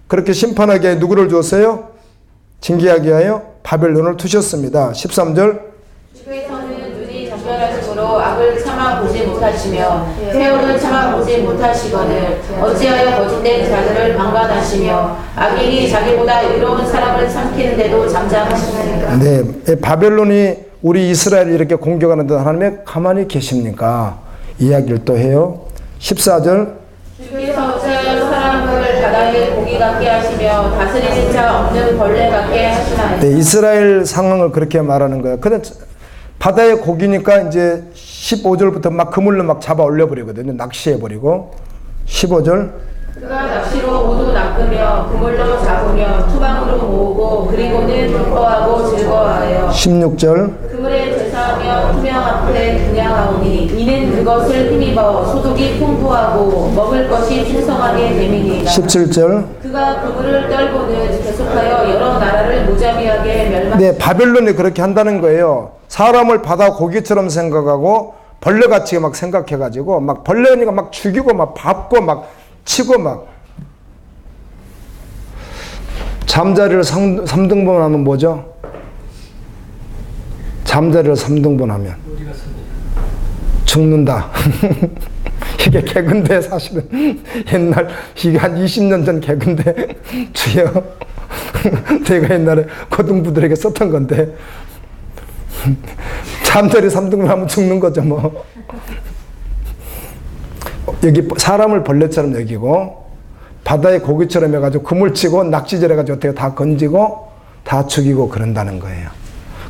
그렇게 심판하게 누구를 주었어요? 징계하기 위하여 바벨론을 두셨습니다. 13절 주께서는 눈이 정결하심으로 악을 참아보지 못하시며 태울을 참아보지 못하시거늘 어찌하여 거짓된 자들을 방관하시며 악인이 자기보다 의로운 사람을 삼키는데도 잠잠하십니까? 네, 바벨론이 우리 이스라엘을 이렇게 공격하는데 하나님이 가만히 계십니까? 이야기를 또 해요. 14절 주께서 어찌하여 사람을 바다의 고기 같게 하시며 다스리는 자 없는 벌레 같게 하시나이까? 네, 이스라엘 상황을 그렇게 말하는 거예요. 근데 바다의 고기니까 이제 15절부터 막 그물로 막 잡아 올려버리거든요. 낚시해버리고. 15절. 그가 낚시로 모두 낚으며 그물로 잡으며 투방으로 모으고 그리고는 기뻐하고 즐거워하여 16절. 그물에 제사하며 투명 앞에 분양하오니 이는 그것을 힘입어 소득이 풍부하고 먹을 것이 풍성하게 됨이니이다. 17절. 그가 그물을 떨고는 계속하여 여러 나라를 무자비하게 멸망. 네, 바벨론이 그렇게 한다는 거예요. 사람을 바다 고기처럼 생각하고 벌레같이 막 생각해가지고 막 벌레니까 막 죽이고 막 밟고 막 치고 막. 잠자리를 3등분 하면 뭐죠? 잠자리를 3등분 하면 죽는다. 이게 개근데 사실은 옛날 이게 한 20년 전 개근데 주여 내가 옛날에 고등부들에게 썼던 건데 잠자리 3등분 하면 죽는 거죠 뭐. 여기 사람을 벌레처럼 여기고 바다의 고기처럼 해가지고 그물치고 낚시질 해가지고 어떻게 다 건지고 다 죽이고 그런다는 거예요.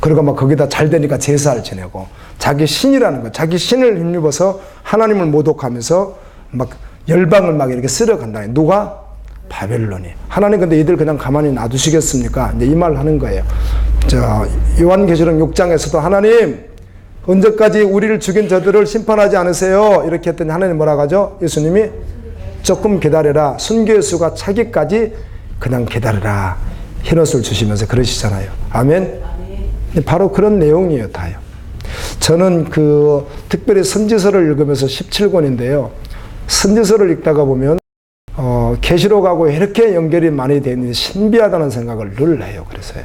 그리고 막 거기다 잘 되니까 제사를 지내고 자기 신이라는 거, 자기 신을 힘입어서 하나님을 모독하면서 막 열방을 막 이렇게 쓸어간다. 누가? 바벨론이. 하나님 근데 이들 그냥 가만히 놔두시겠습니까? 이제 이 말 하는 거예요. 요한계시록 6장에서도 하나님 언제까지 우리를 죽인 저들을 심판하지 않으세요? 이렇게 했더니 하나님 뭐라고 하죠? 예수님이 조금 기다려라. 순교의 수가 차기까지 그냥 기다려라. 흰옷을 주시면서 그러시잖아요. 아멘? 바로 그런 내용이에요, 다요. 저는 특별히 선지서를 읽으면서 17권인데요. 선지서를 읽다가 보면, 계시록하고 이렇게 연결이 많이 되어 있는데 신비하다는 생각을 늘 해요. 그래서요.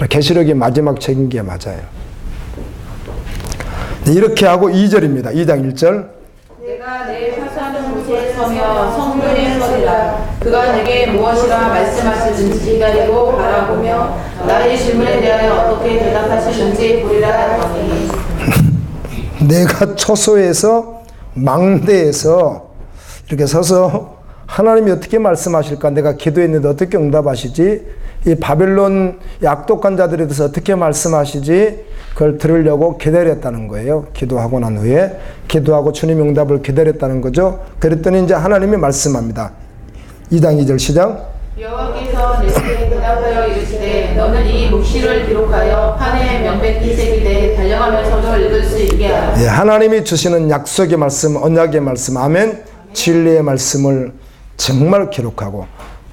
계시록이 마지막 책인 게 맞아요. 이렇게 하고 2절입니다. 2장 1절. 내가 내 파수하는 곳에 서며 성문에 서리라. 그가 내게 무엇이라 말씀하시는지 기다리고 바라보며 나의 질문에 대하여 어떻게 대답하시는지 보리라 하더니 내가 초소에서 망대에서 이렇게 서서 하나님이 어떻게 말씀하실까? 내가 기도했는데 어떻게 응답하시지? 이 바벨론 악독한 자들에 대해서 어떻게 말씀하시지? 그걸 들으려고 기다렸다는 거예요. 기도하고 난 후에 기도하고 주님 응답을 기다렸다는 거죠. 그랬더니 이제 하나님이 말씀합니다. 2장 2절 시작. 여호와께서 내게 대답하여 이르시되 너는 이 묵시를 기록하여 판에 명백히 새기되 달려가면서도 읽을 수 있게 하라. 예, 하나님이 주시는 약속의 말씀, 언약의 말씀, 아멘. 진리의 말씀을 정말 기록하고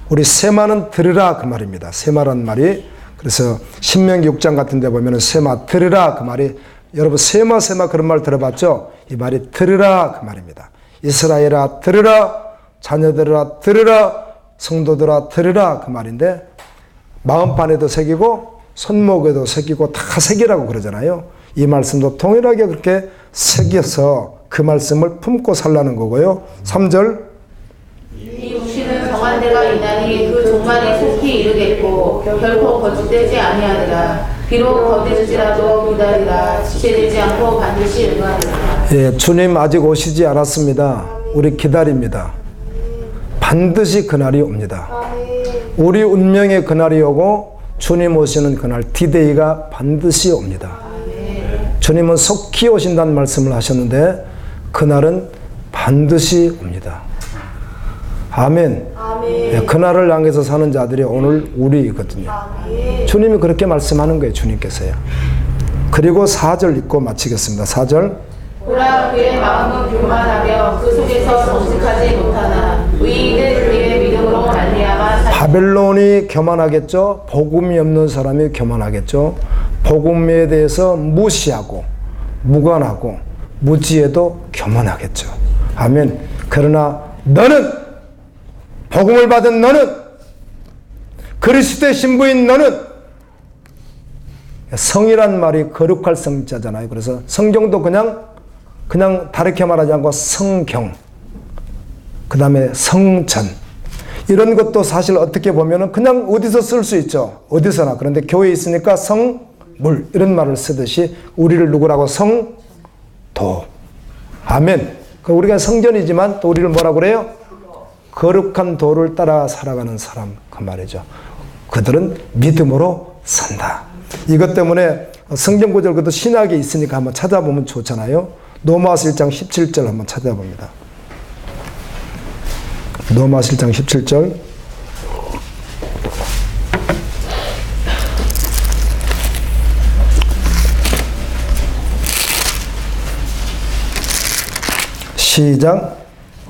우리 세마는 들으라 그 말입니다. 세마란 말이 그래서 신명기 6장 같은 데 보면 세마 들으라 그 말이 여러분 세마 그런 말 들어봤죠? 이 말이 들으라 그 말입니다. 이스라엘아 들으라, 자녀들아 들으라, 성도들아 들으라 그 말인데 마음판에도 새기고 손목에도 새기고 다 새기라고 그러잖아요. 이 말씀도 동일하게 그렇게 새겨서 그 말씀을 품고 살라는 거고요. 3절 이 묵시는 정한 데가 있나니 그 종말이 속히 이르겠고 결코 거짓되지 아니하리라. 비록 거듭일지라도 기다리라. 지체되지 않고 반드시 응하리라. 예, 주님 아직 오시지 않았습니다. 우리 기다립니다. 반드시 그날이 옵니다. 우리 운명의 그날이 오고 주님 오시는 그날 디데이가 반드시 옵니다. 주님은 속히 오신다는 말씀을 하셨는데 그날은 반드시 옵니다. 아멘. 예, 그날을 향해서 사는 자들이 오늘 우리이거든요. 주님이 그렇게 말씀하는 거예요. 주님께서요. 그리고 4절 읽고 마치겠습니다. 4절. 보라 그의 마음은 교만하며 그 속에서 정직하지 못하나 의인은 그의 믿음으로 말미암아 바벨론이 교만하겠죠. 복음이 없는 사람이 교만하겠죠. 복음에 대해서 무시하고 무관하고 무지해도 교만하겠죠. 아멘. 그러나 너는 복음을 받은 너는 그리스도의 신부인 너는 성이란 말이 거룩할 성자잖아요. 그래서 성경도 그냥 다르게 말하지 않고 성경, 그 다음에 성전, 이런 것도 사실 어떻게 보면은 그냥 어디서 쓸 수 있죠. 어디서나. 그런데 교회에 있으니까 성물, 이런 말을 쓰듯이 우리를 누구라고? 성도. 아멘. 우리가 성전이지만 또 우리를 뭐라고 그래요? 거룩한 도를 따라 살아가는 사람, 그 말이죠. 그들은 믿음으로 산다. 이것 때문에 성경 구절, 그것도 신학에 있으니까 한번 찾아보면 좋잖아요. 로마서 1장 17절 한번 찾아봅니다. 로마서 1장 17절. 시작.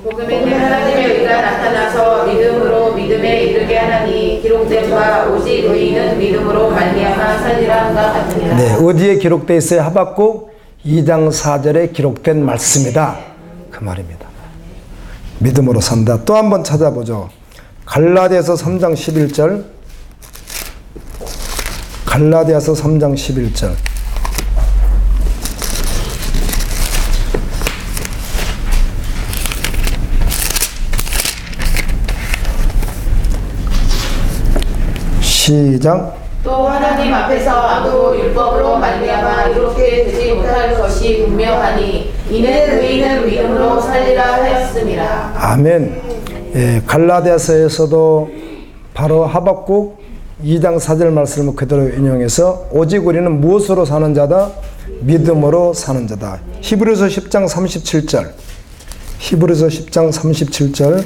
복음에 하나님의 의가 나타나서 믿음으로 믿음에 이르게 하나니 기록된 바 오직 의인은 믿음으로 말미암아 살리라 함과 같으니라. 네, 어디에 기록되어 있어요? 하박국 2장 4절에 기록된 말씀이다. 그 말입니다. 믿음으로 산다. 또 한번 찾아보죠. 갈라디아서 3장 11절. 갈라디아서 3장 11절. 시작. 또 하나님 앞에서 아무도 율법으로 말미암아 이렇게 되지 못할 것이 분명하니 이는 의인은 믿음으로 살리라 하였음이라. 아멘. 예, 갈라디아서에서도 바로 하박국 2장 4절 말씀을 그대로 인용해서 오직 우리는 무엇으로 사는 자다? 믿음으로 사는 자다. 히브리서 10장 37절. 히브리서 10장 37절.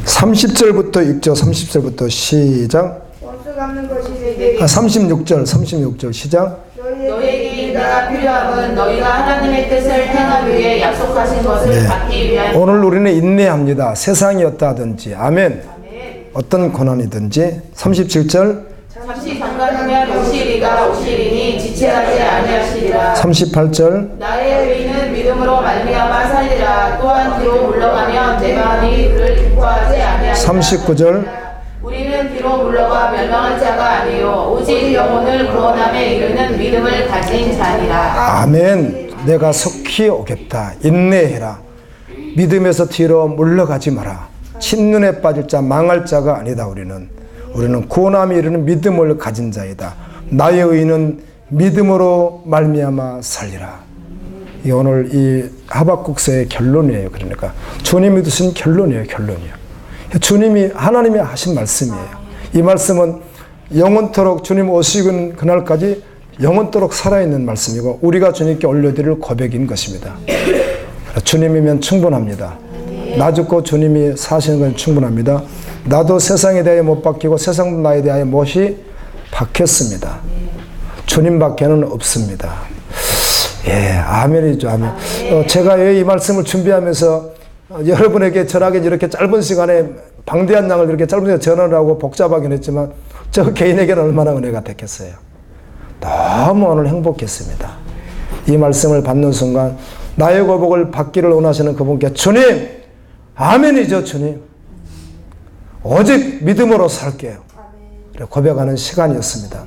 30절부터 읽죠. 30절부터 시작. 원수 갚는 것이 네. 36절 시작. 너희에게 내가 필요함은 너희가 하나님의 뜻을 행하기 위해 약속하신 것을 받기 위한. 오늘 우리는 인내합니다. 세상이 어떠하든지. 아멘. 어떤 고난이든지. 37절. 잠시 잠깐이면 오시리가 오시리니 지체하지 아니하시리라. 38절. 나의 의인은 믿음으로 말미암아 살리라. 또한 뒤로 물러가면 내 마음이 그를 기뻐하지 아니하리라. 39절. 우리는 뒤로 물러가 멸망한 자가 아니요 오직 영혼을 구원함에 이르는 믿음을 가진 자니라. 아멘. 내가 속히 오겠다. 인내해라. 믿음에서 뒤로 물러가지 마라. 침눈에 빠질 자, 망할 자가 아니다. 우리는 구원함에 이르는 믿음을 가진 자이다. 나의 의인은 믿음으로 말미암아 살리라. 이 오늘 이 하박국서의 결론이에요. 그러니까 주님이 두신 결론이에요. 주님이, 하나님이 하신 말씀이에요. 이 말씀은 영원토록 주님 오시는 그날까지 영원토록 살아있는 말씀이고 우리가 주님께 올려드릴 고백인 것입니다. 주님이면 충분합니다. 나 죽고 주님이 사시는 건 충분합니다. 나도 세상에 대하여 못 박히고 세상도 나에 대하여 못이 박혔습니다. 주님밖에는 없습니다. 예, 아멘이죠. 아멘. 제가 왜 이 말씀을 준비하면서 여러분에게 전하기 이렇게 짧은 시간에 방대한 양을 이렇게 짧은 시간에 전하를 하고 복잡하긴 했지만 저 개인에게는 얼마나 은혜가 됐겠어요. 너무 오늘 행복했습니다. 이 말씀을 받는 순간 나의 고백을 받기를 원하시는 그분께 주님, 아멘이죠. 주님, 오직 믿음으로 살게요. 고백하는 시간이었습니다.